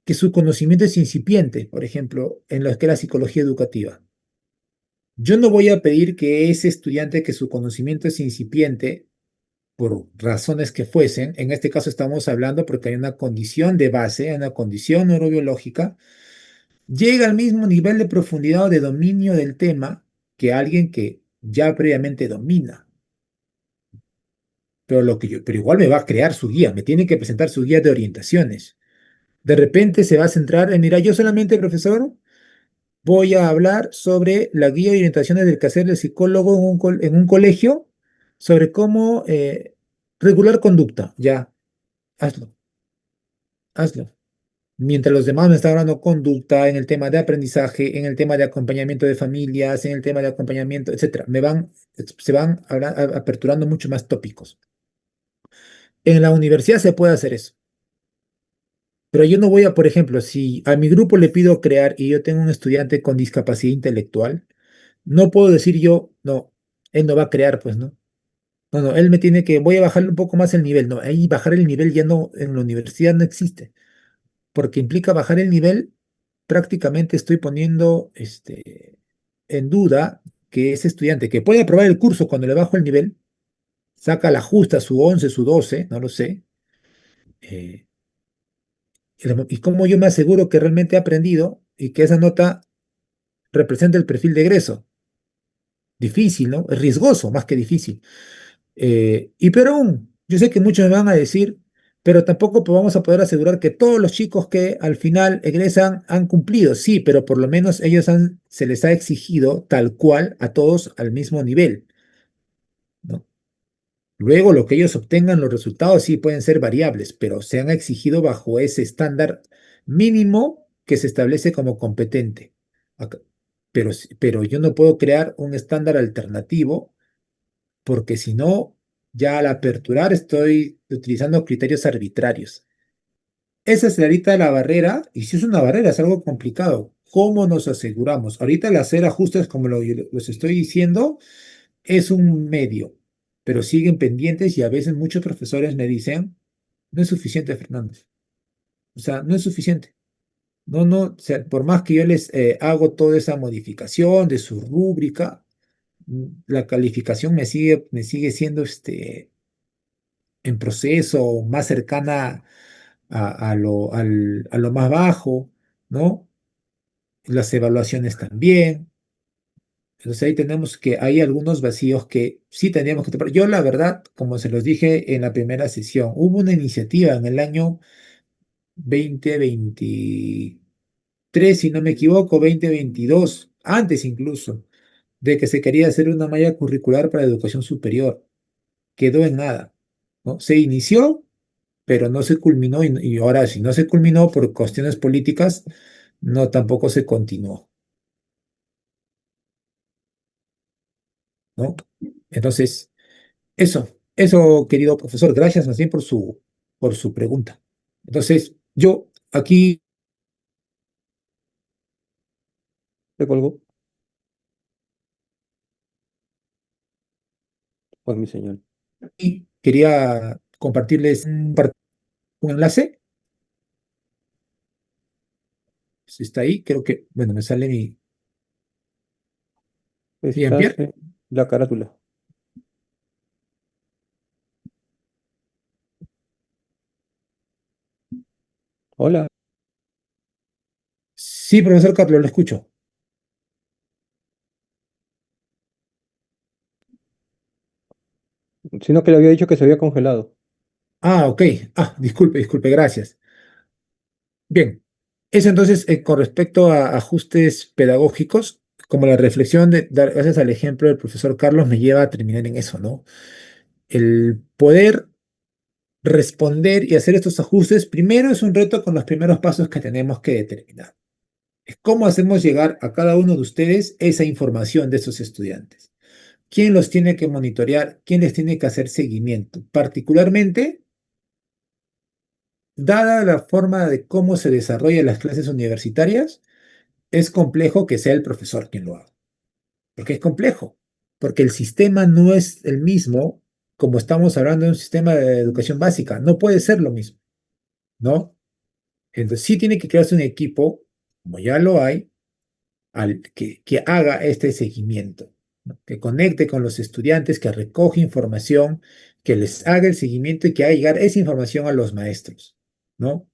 que su conocimiento es incipiente, por ejemplo, en lo que es la psicología educativa. Yo no voy a pedir que ese estudiante que su conocimiento es incipiente, por razones que fuesen, en este caso estamos hablando porque hay una condición de base, una condición neurobiológica, llega al mismo nivel de profundidad o de dominio del tema que alguien que ya previamente domina. Pero igual me va a crear su guía, me tiene que presentar su guía de orientaciones. De repente se va a centrar en, mira, yo solamente, profesor, voy a hablar sobre la guía de orientaciones del quehacer del psicólogo en un colegio, sobre cómo regular conducta. Ya, hazlo, hazlo. Mientras los demás me están hablando conducta, en el tema de aprendizaje, en el tema de acompañamiento de familias, en el tema de acompañamiento, etcétera. Se van aperturando mucho más tópicos. En la universidad se puede hacer eso. Pero yo no voy a, por ejemplo, si a mi grupo le pido crear y yo tengo un estudiante con discapacidad intelectual, no puedo decir yo, no, él no va a crear, pues no. No, no, él me tiene que, voy a bajarle un poco más el nivel. No, ahí bajar el nivel ya no, en la universidad no existe, porque implica bajar el nivel, prácticamente estoy poniendo en duda que ese estudiante que puede aprobar el curso cuando le bajo el nivel, saca la justa, su 11 su 12 no lo sé, eh, y cómo yo me aseguro que realmente he aprendido y que esa nota representa el perfil de egreso. Difícil, ¿no? Es riesgoso, más que difícil. Y pero aún, yo sé que muchos me van a decir, pero tampoco vamos a poder asegurar que todos los chicos que al final egresan han cumplido. Sí, pero por lo menos se les ha exigido tal cual a todos al mismo nivel, ¿no? Luego lo que ellos obtengan, los resultados sí pueden ser variables, pero se han exigido bajo ese estándar mínimo que se establece como competente. Acá- pero yo no puedo crear un estándar alternativo porque si no, ya al aperturar estoy utilizando criterios arbitrarios. Esa es ahorita la barrera, y si es una barrera, es algo complicado. ¿Cómo nos aseguramos? Ahorita el hacer ajustes, como los estoy diciendo, es un medio, pero siguen pendientes y a veces muchos profesores me dicen, no es suficiente, Fernández. O sea, no es suficiente. No, no, o sea, por más que yo les hago toda esa modificación de su rúbrica, la calificación me sigue siendo en proceso, más cercana a lo más bajo, ¿no? Las evaluaciones también. Entonces ahí hay algunos vacíos que sí tendríamos que tapar. Yo, la verdad, como se los dije en la primera sesión, hubo una iniciativa en el año 2023, si no me equivoco, 2022, antes incluso, de que se quería hacer una malla curricular para educación superior. Quedó en nada, ¿no? Se inició, pero no se culminó y ahora si no se culminó por cuestiones políticas, no tampoco se continuó, ¿no? Entonces, eso, querido profesor, gracias más bien por su pregunta. Entonces, yo aquí ¿Te colgó? Pues mi señal. quería compartirles un enlace, si está ahí, creo que, bueno, me sale mi Estás Jean-Pierre. en la carátula. Hola. Sí, profesor Carlos, lo escucho. Sino que le había dicho que se había congelado. Ah, ok. Ah, disculpe, gracias. Bien, eso entonces con respecto a ajustes pedagógicos, como la reflexión gracias al ejemplo del profesor Carlos, me lleva a terminar en eso, ¿no? El poder responder y hacer estos ajustes, primero es un reto con los primeros pasos que tenemos que determinar. Es cómo hacemos llegar a cada uno de ustedes esa información de esos estudiantes. ¿Quién los tiene que monitorear? ¿Quién les tiene que hacer seguimiento? Particularmente, dada la forma de cómo se desarrollan las clases universitarias, es complejo que sea el profesor quien lo haga. Porque es complejo, porque el sistema no es el mismo como estamos hablando de un sistema de educación básica. No puede ser lo mismo, ¿no? Entonces sí tiene que crearse un equipo, como ya lo hay, que haga este seguimiento, ¿no? Que conecte con los estudiantes, que recoge información, que les haga el seguimiento y que haga llegar esa información a los maestros, ¿no?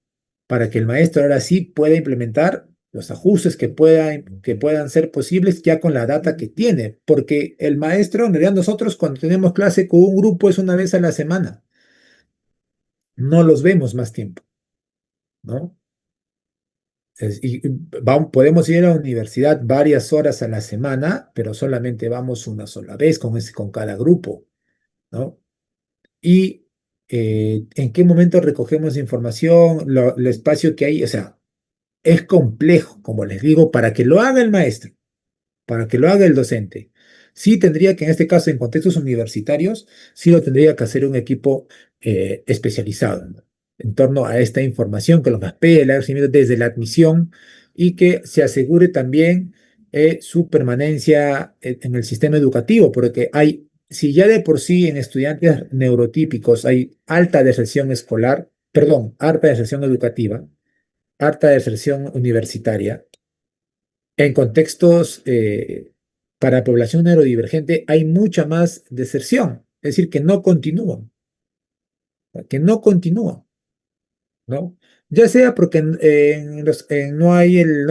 Para que el maestro ahora sí pueda implementar los ajustes que puedan ser posibles ya con la data que tiene, porque el maestro, en realidad nosotros cuando tenemos clase con un grupo es una vez a la semana, no los vemos más tiempo, ¿no? Podemos ir a la universidad varias horas a la semana, pero solamente vamos una sola vez con cada grupo, ¿no? Y en qué momento recogemos información, el espacio que hay, o sea, es complejo, como les digo, para que lo haga el maestro, para que lo haga el docente. Sí tendría que, en este caso, en contextos universitarios, sí lo tendría que hacer un equipo especializado, ¿no? En torno a esta información, que los mapee, el seguimiento desde la admisión y que se asegure también su permanencia en el sistema educativo, porque si ya de por sí en estudiantes neurotípicos hay alta deserción escolar, perdón, alta deserción educativa, alta deserción universitaria, en contextos para población neurodivergente hay mucha más deserción, es decir, que no continúan, ¿no? Ya sea porque no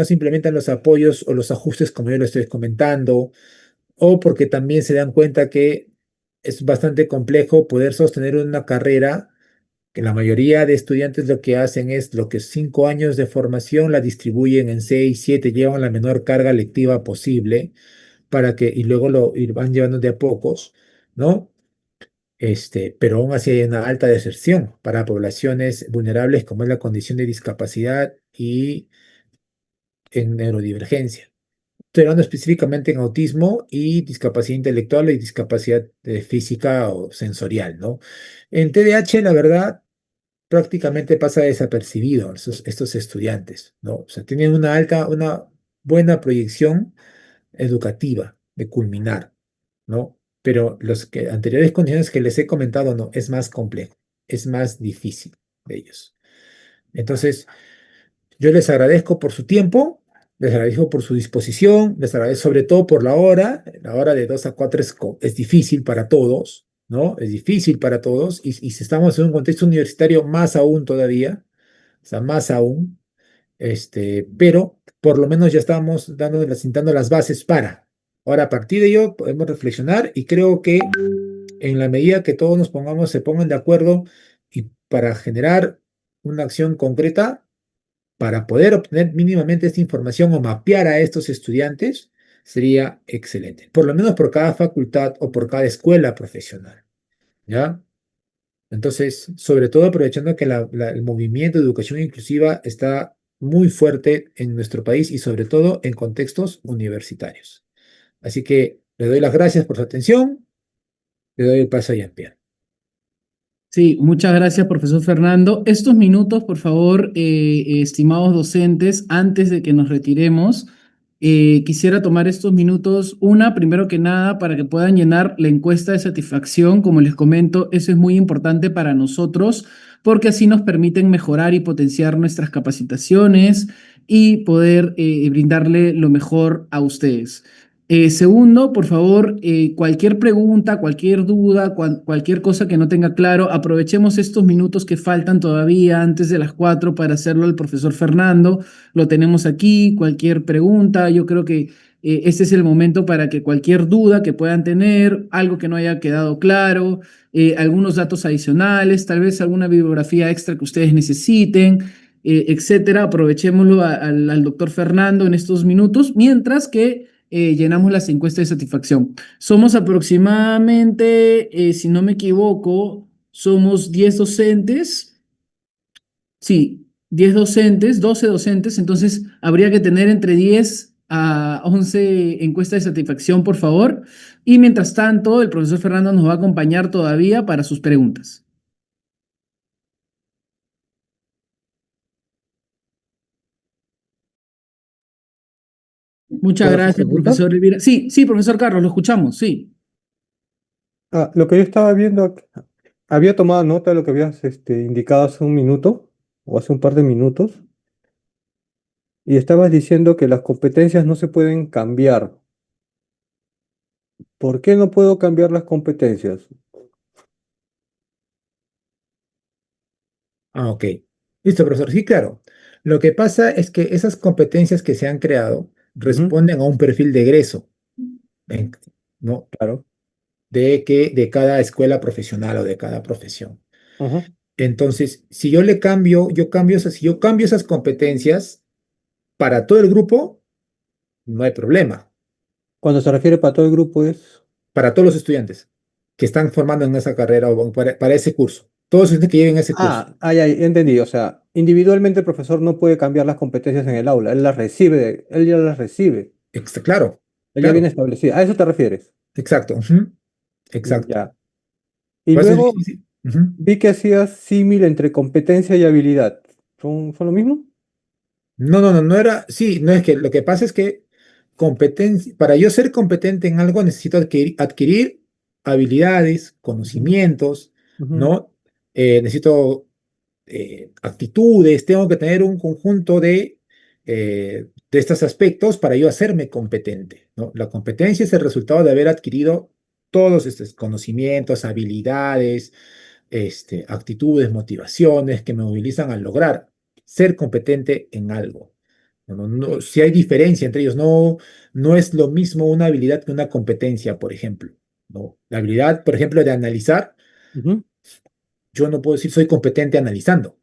se implementan los apoyos o los ajustes como yo lo estoy comentando, o porque también se dan cuenta que es bastante complejo poder sostener una carrera que la mayoría de estudiantes lo que hacen es lo que 5 años de formación la distribuyen en 6, 7, llevan la menor carga lectiva posible y luego y van llevando de a pocos, ¿no? Pero aún así hay una alta deserción para poblaciones vulnerables como es la condición de discapacidad y en neurodivergencia. Estoy hablando específicamente en autismo y discapacidad intelectual y discapacidad física o sensorial, ¿no? En TDAH, la verdad, prácticamente pasa desapercibido estos estudiantes, ¿no? O sea, tienen una buena proyección educativa de culminar, ¿no? Pero los anteriores condiciones que les he comentado, no, es más complejo, es más difícil de ellos. Entonces, yo les agradezco por su tiempo, les agradezco por su disposición, les agradezco sobre todo por la hora de 2 a 4 es difícil para todos, ¿no? Es difícil para todos y si estamos en un contexto universitario más aún todavía, o sea, más aún, pero por lo menos ya estamos sentando las bases para. Ahora, a partir de ello, podemos reflexionar y creo que en la medida que todos se pongan de acuerdo y para generar una acción concreta, para poder obtener mínimamente esta información o mapear a estos estudiantes, sería excelente. Por lo menos por cada facultad o por cada escuela profesional, ¿ya? Entonces, sobre todo aprovechando que el movimiento de educación inclusiva está muy fuerte en nuestro país y sobre todo en contextos universitarios. Así que le doy las gracias por su atención, le doy el paso a Jean-Pierre. Sí, muchas gracias, profesor Fernando. Estos minutos, por favor, estimados docentes, antes de que nos retiremos, quisiera tomar estos minutos, primero que nada, para que puedan llenar la encuesta de satisfacción. Como les comento, eso es muy importante para nosotros, porque así nos permiten mejorar y potenciar nuestras capacitaciones y poder brindarle lo mejor a ustedes. Segundo, por favor, cualquier pregunta, cualquier duda, cualquier cosa que no tenga claro, aprovechemos estos minutos que faltan todavía antes de las 4 para hacerlo al profesor Fernando. Lo tenemos aquí, cualquier pregunta. Yo creo que este es el momento para que cualquier duda que puedan tener, algo que no haya quedado claro, algunos datos adicionales, tal vez alguna bibliografía extra que ustedes necesiten, etcétera. Aprovechémoslo al doctor Fernando en estos minutos, mientras que llenamos las encuestas de satisfacción. Somos aproximadamente, si no me equivoco, somos 10 docentes, sí, 10 docentes, 12 docentes, entonces habría que tener entre 10 a 11 encuestas de satisfacción, por favor. Y mientras tanto, el profesor Fernando nos va a acompañar todavía para sus preguntas. Muchas ¿Puedo hacer gracias, preguntas? profesor Elvira. Sí, sí, profesor Carlos, lo escuchamos, sí. Lo que yo estaba viendo, había tomado nota de lo que habías indicado hace un minuto o hace un par de minutos, y estabas diciendo que las competencias no se pueden cambiar. ¿Por qué no puedo cambiar las competencias? Ah, ok. Listo, profesor. Sí, claro. Lo que pasa es que esas competencias que se han creado Ujú, responden a un perfil de egreso, en- ¿no? claro. De cada escuela profesional o de cada profesión. Ujú. Entonces, si yo le cambio, si yo cambio esas competencias para todo el grupo, no hay problema. Cuando se refiere para todo el grupo es... Para todos los estudiantes que están formando en esa carrera o para ese curso. Todos los estudiantes que lleven ese curso. Entendí. O sea, individualmente el profesor no puede cambiar las competencias en el aula. Él las recibe, él ya las recibe. Claro, Él ya viene claro, establecido. ¿A eso te refieres? exacto, ujú, exacto. Ya. Y Por eso es luego difícil. Ujú. vi que hacías símil entre competencia y habilidad. ¿Son lo mismo? No, no, no, no era, sí, no es que lo que pasa es que competencia, para yo ser competente en algo necesito adquirir habilidades, Ujú, conocimientos, ujú. ¿no? Necesito actitudes, tengo que tener un conjunto de estos aspectos para yo hacerme competente, ¿no? La competencia es el resultado de haber adquirido todos estos conocimientos, habilidades, actitudes, motivaciones que me movilizan a lograr ser competente en algo. Si hay diferencia entre ellos, no, no es lo mismo una habilidad que una competencia, por ejemplo, ¿no? La habilidad, por ejemplo, de analizar, Ujú, yo no puedo decir soy competente analizando.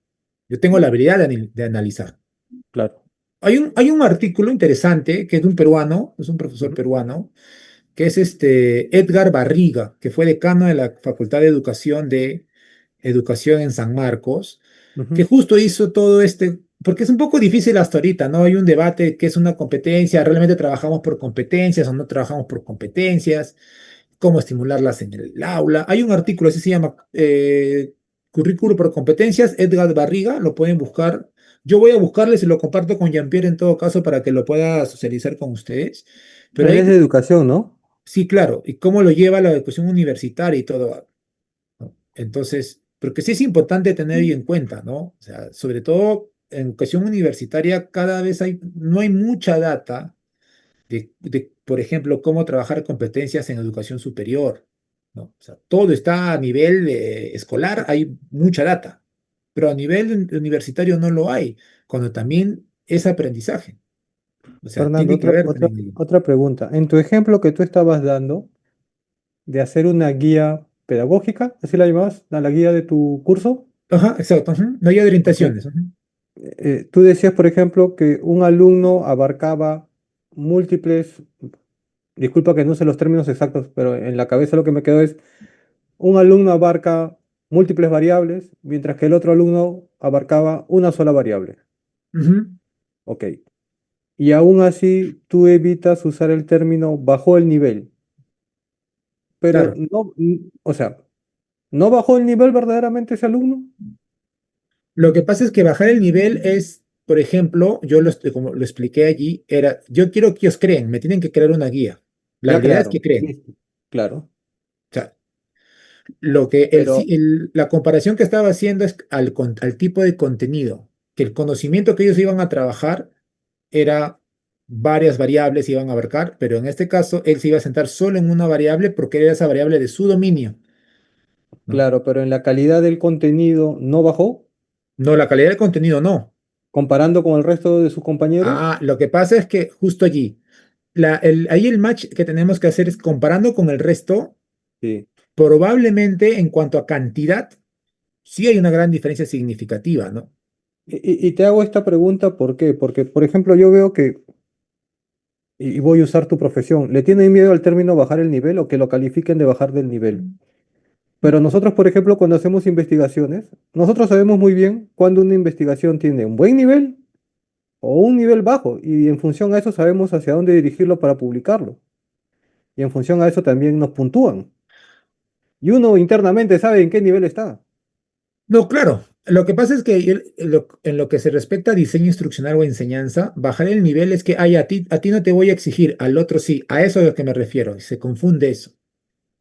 Yo tengo la habilidad de analizar. claro. Hay un artículo interesante que es de un peruano, es un profesor Ujú, peruano, que es Edgar Barriga, que fue decano de la Facultad de Educación en San Marcos, que ujú. justo hizo todo porque es un poco difícil hasta ahorita, ¿no? Hay un debate que es una competencia, realmente trabajamos por competencias o no trabajamos por competencias, cómo estimularlas en el aula. Hay un artículo, así se llama Currículo por competencias, Edgar Barriga, lo pueden buscar. Yo voy a buscarles y lo comparto con Jean-Pierre en todo caso para que lo pueda socializar con ustedes. Pero Él ahí, es de educación, ¿no? sí, claro, y cómo lo lleva la educación universitaria y todo, ¿no? Entonces, porque sí es importante tener en cuenta, ¿no? O sea, sobre todo en educación universitaria cada vez no hay mucha data por ejemplo, cómo trabajar competencias en educación superior, ¿no? O sea, todo está a nivel escolar, hay mucha data, pero a nivel universitario no lo hay, cuando también es aprendizaje. O sea, Fernando, tiene que haber también. otra pregunta. En tu ejemplo que tú estabas dando de hacer una guía pedagógica, ¿así la llamabas? ¿La guía de tu curso? Ajá, exacto, ujú. No hay Ok. orientaciones. Ujú, Tú decías, por ejemplo, que un alumno abarcaba múltiples, disculpa que no sé los términos exactos, pero en la cabeza lo que me quedó es, un alumno abarca múltiples variables, mientras que el otro alumno abarcaba una sola variable. ujú, Ok. Y aún así, tú evitas usar el término bajó el nivel, pero claro. no, o sea, ¿no bajó el nivel verdaderamente ese alumno? Lo que pasa es que bajar el nivel es, por ejemplo, como lo expliqué allí, yo quiero que ellos creen, me tienen que crear una guía. La Ya realidad es que crearon, creen. listo, claro, O sea, lo que pero la comparación que estaba haciendo es al tipo de contenido, que el conocimiento que ellos iban a trabajar era varias variables iban a abarcar, pero en este caso él se iba a sentar solo en una variable porque era esa variable de su dominio, ¿no? claro, pero en la calidad del contenido no bajó, No, la calidad del contenido no. comparando con el resto de sus compañeros. Lo que pasa es que justo allí, ahí el match que tenemos que hacer es comparando con el resto, Sí. probablemente en cuanto a cantidad, sí hay una gran diferencia significativa, ¿no? Y te hago esta pregunta, ¿por qué? Porque, por ejemplo, yo veo que, y voy a usar tu profesión, ¿le tienen miedo al término bajar el nivel o que lo califiquen de bajar del nivel? Pero nosotros, por ejemplo, cuando hacemos investigaciones, nosotros sabemos muy bien cuando una investigación tiene un buen nivel o un nivel bajo, y en función a eso sabemos hacia dónde dirigirlo para publicarlo. Y en función a eso también nos puntúan. Y uno internamente sabe en qué nivel está. No, claro. Lo que pasa es que en lo que se respecta a diseño instruccional o enseñanza, bajar el nivel es que ay, a ti no te voy a exigir, al otro sí. A eso es a lo que me refiero. Se confunde eso,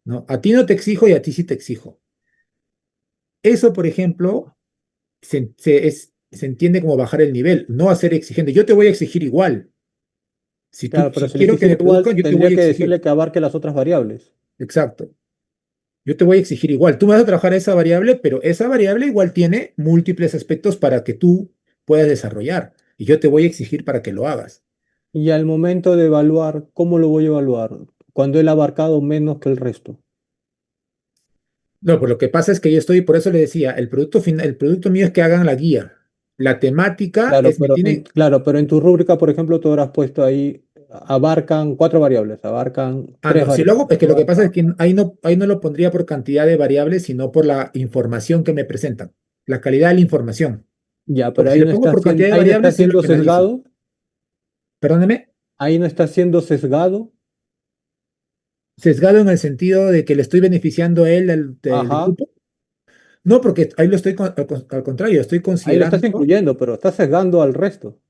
¿no? A ti no te exijo y a ti sí te exijo. Eso, por ejemplo, se entiende como bajar el nivel, no hacer exigente. Yo te voy a exigir igual. Claro, pero Si si le quiero que exigiera me igual, produzcan, yo te voy tendría a que decirle exigir. que abarque las otras variables. Exacto. Yo te voy a exigir igual. Tú me vas a trabajar esa variable, pero esa variable igual tiene múltiples aspectos para que tú puedas desarrollar. Y yo te voy a exigir para que lo hagas. Y al momento de evaluar, ¿cómo lo voy a evaluar? Cuando él ha abarcado menos que el resto. No, pues lo que pasa es que yo estoy, por eso le decía, el producto final, el producto mío es que hagan la guía. La temática Claro, es, me pero tiene, en tu rúbrica, por ejemplo, tú habrás puesto ahí, abarcan cuatro variables, abarcan tres no, si lo hago, variables, es que lo que pasa es que ahí no lo pondría por cantidad de variables, sino por la información que me presentan, la calidad de la información. ya, pero Porque si le pongo por cantidad de ahí no está variables, sí lo siendo penalizo. sesgado, Perdóneme, ahí no está siendo sesgado, sesgado en el sentido de que le estoy beneficiando a él del ajá, grupo. No, porque ahí lo estoy, al contrario, estoy ahí lo estás considerando, incluyendo, pero estás sesgando al resto.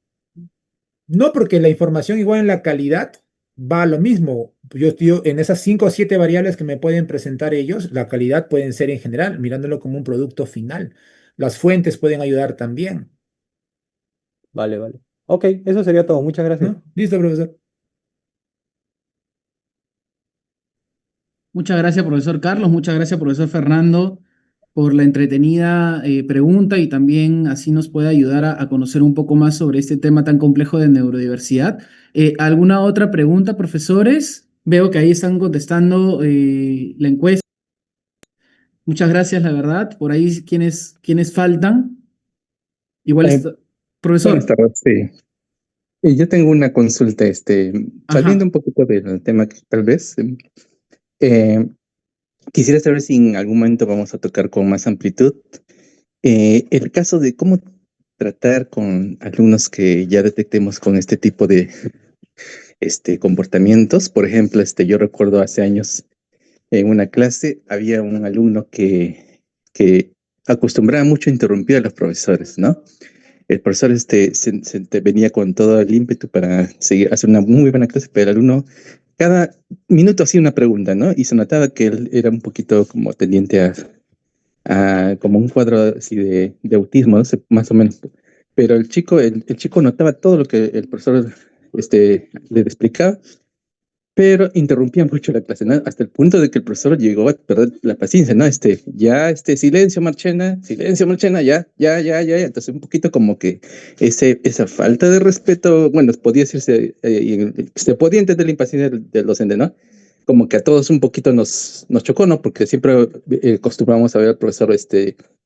no porque la información igual en la calidad va a lo mismo. En esas 5 o 7 variables que me pueden presentar ellos, la calidad pueden ser en general, mirándolo como un producto final. Las fuentes pueden ayudar también, Vale, vale. Ok, eso sería todo. Muchas gracias. ¿no? Listo, profesor. Muchas gracias, profesor Carlos. Muchas gracias, profesor Fernando, por la entretenida pregunta y también así nos puede ayudar a conocer un poco más sobre este tema tan complejo de neurodiversidad. ¿Alguna otra pregunta, profesores? Veo que ahí están contestando la encuesta. Muchas gracias, la verdad. Por ahí, quienes faltan? Igual Eh, está. Buenas Profesor. tardes, sí. Yo tengo una consulta, saliendo Ajá. un poquito del tema que tal vez, eh, quisiera saber si en algún momento vamos a tocar con más amplitud el caso de cómo tratar con alumnos que ya detectemos con este tipo de comportamientos. Por ejemplo, yo recuerdo hace años en una clase había un alumno que acostumbraba mucho a interrumpir a los profesores, ¿no? El profesor te venía con todo el ímpetu para seguir, hacer una muy buena clase, pero el alumno cada minuto hacía una pregunta, ¿no? Y se notaba que él era un poquito como tendiente a como un cuadro así de autismo, ¿no? Más o menos. Pero el chico notaba todo lo que el profesor le explicaba, pero interrumpía mucho la clase, ¿no? Hasta el punto de que el profesor llegó a perder la paciencia, ¿no? Silencio, Marchena, ya. Entonces, un poquito como que esa falta de respeto, bueno, podía decirse, se podía entender la impaciencia del docente, ¿no? Como que a todos un poquito nos chocó, ¿no? Porque siempre acostumbramos a ver al profesor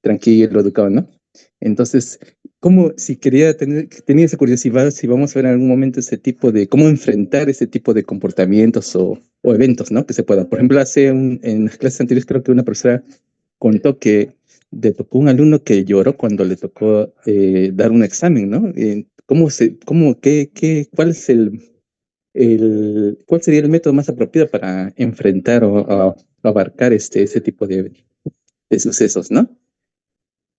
tranquilo, educado, ¿no? Entonces, como si tenía esa curiosidad, si vamos a ver en algún momento ese tipo de, cómo enfrentar ese tipo de comportamientos o eventos, ¿no? Que se puedan. Por ejemplo, en las clases anteriores creo que una profesora contó que le tocó un alumno que lloró cuando le tocó dar un examen, ¿no? ¿Cuál es cuál sería el método más apropiado para enfrentar o abarcar ese tipo de sucesos, ¿no?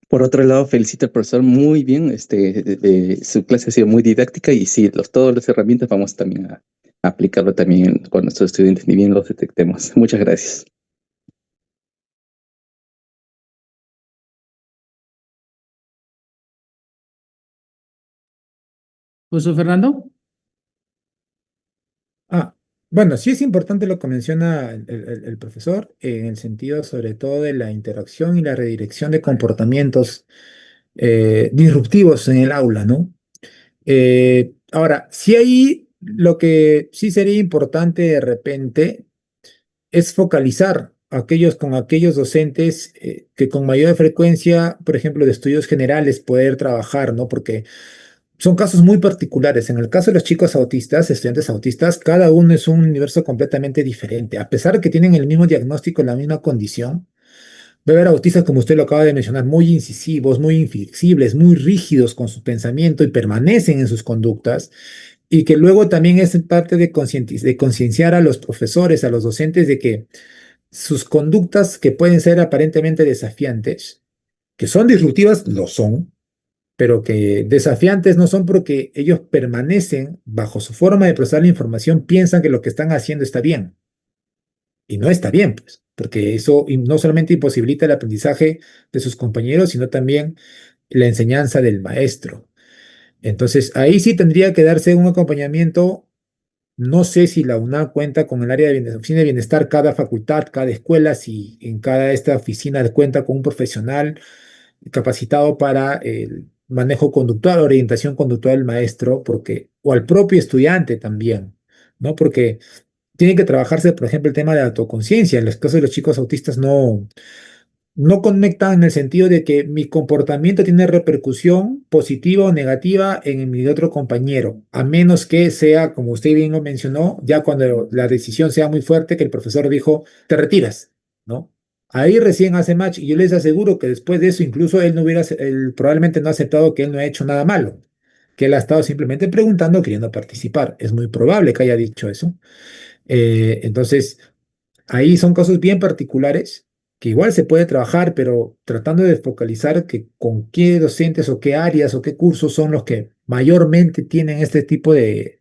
Por otro lado, felicito al profesor muy bien. Su clase ha sido muy didáctica y sí, todas las herramientas vamos también a aplicarlo también con nuestros estudiantes, ni bien los detectemos. Muchas gracias. Profesor Fernando. Ah, bueno, sí es importante lo que menciona el profesor en el sentido sobre todo de la interacción y la redirección de comportamientos disruptivos en el aula, ¿no? Ahora, sí ahí lo que sí sería importante de repente es focalizar con aquellos docentes que con mayor frecuencia, por ejemplo, de estudios generales, poder trabajar, ¿no? Porque son casos muy particulares. En el caso de los chicos autistas, estudiantes autistas, cada uno es un universo completamente diferente. A pesar de que tienen el mismo diagnóstico, la misma condición, Va a haber autistas, como usted lo acaba de mencionar, muy incisivos, muy inflexibles, muy rígidos con su pensamiento y permanecen en sus conductas, y que luego también es parte de de concienciar a los profesores, a los docentes, de que sus conductas que pueden ser aparentemente desafiantes, que son disruptivas, lo son, pero que desafiantes no son porque ellos permanecen bajo su forma de procesar la información, piensan que lo que están haciendo está bien. Y no está bien, pues, porque eso no solamente imposibilita el aprendizaje de sus compañeros, sino también la enseñanza del maestro. Entonces, ahí sí tendría que darse un acompañamiento. No sé si la UNAM cuenta con el área de oficina de bienestar, cada facultad, cada escuela, si en cada esta oficina cuenta con un profesional capacitado para el manejo conductual, orientación conductual del maestro, porque, o al propio estudiante también, ¿no? Porque tiene que trabajarse, por ejemplo, el tema de autoconciencia. En los casos de los chicos autistas no conectan en el sentido de que mi comportamiento tiene repercusión positiva o negativa en mi otro compañero, a menos que sea, como usted bien lo mencionó, ya cuando la decisión sea muy fuerte, que el profesor dijo, te retiras, ¿no? Ahí recién hace match y yo les aseguro que después de eso incluso él no hubiera, él probablemente no ha aceptado que él no ha hecho nada malo, que él ha estado simplemente preguntando, queriendo participar. Es muy probable que haya dicho eso. Entonces, ahí son casos bien particulares que igual se puede trabajar, pero tratando de focalizar que con qué docentes o qué áreas o qué cursos son los que mayormente tienen este tipo de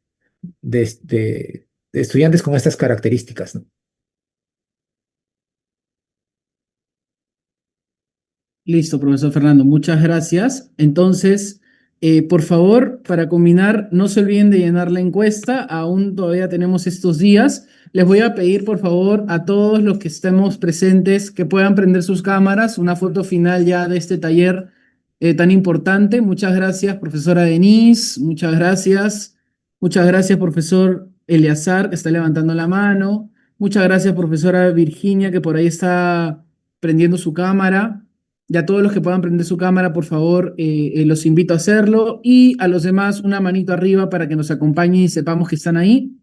estudiantes con estas características, ¿no? Listo, profesor Fernando, muchas gracias. Entonces, por favor, para combinar, no se olviden de llenar la encuesta, aún todavía tenemos estos días. Les voy a pedir, por favor, a todos los que estemos presentes que puedan prender sus cámaras, una foto final ya de este taller tan importante. Muchas gracias, profesora Denise, muchas gracias. Muchas gracias, profesor Eleazar, que está levantando la mano. Muchas gracias, profesora Virginia, que por ahí está prendiendo su cámara. Y a todos los que puedan prender su cámara, por favor, los invito a hacerlo. Y a los demás, una manito arriba para que nos acompañen y sepamos que están ahí.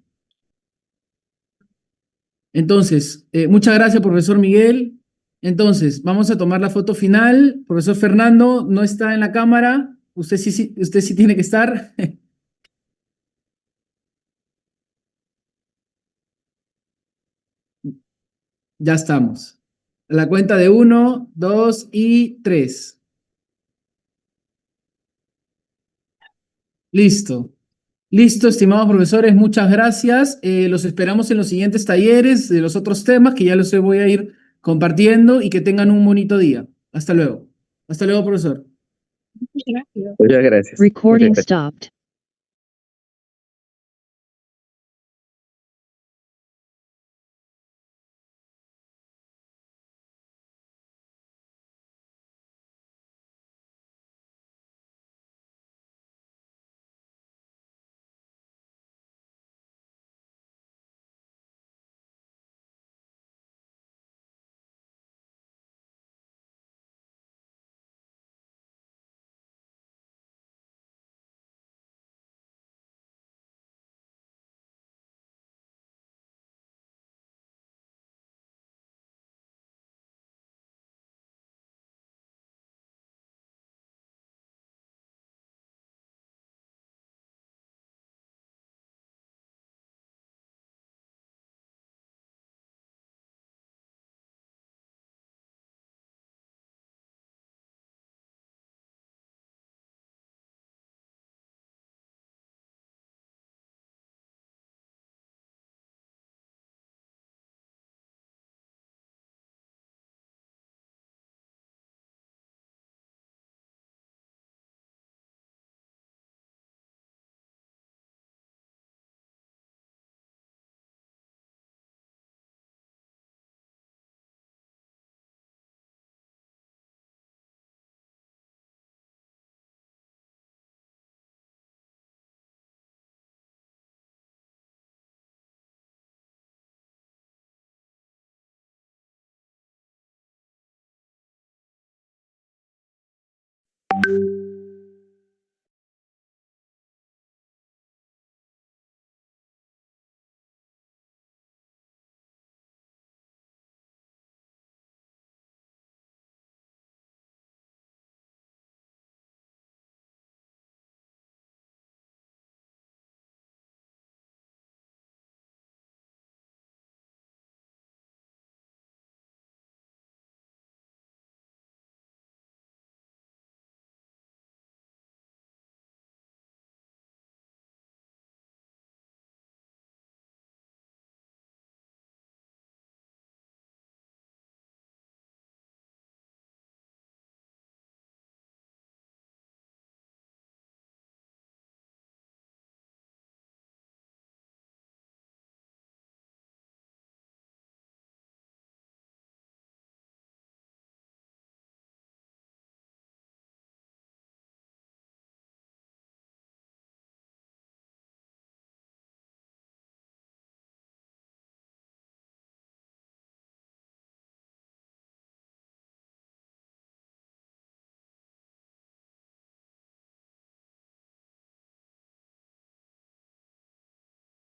Entonces, muchas gracias, profesor Miguel. Entonces, vamos a tomar la foto final. Profesor Fernando no está en la cámara. Usted sí tiene que estar. Ya estamos. A la cuenta de 1, 2 y 3. Listo. Listo, estimados profesores, muchas gracias. Los esperamos en los siguientes talleres de los otros temas que ya los voy a ir compartiendo y que tengan un bonito día. Hasta luego. Hasta luego, profesor. Muchas gracias. Recording stopped.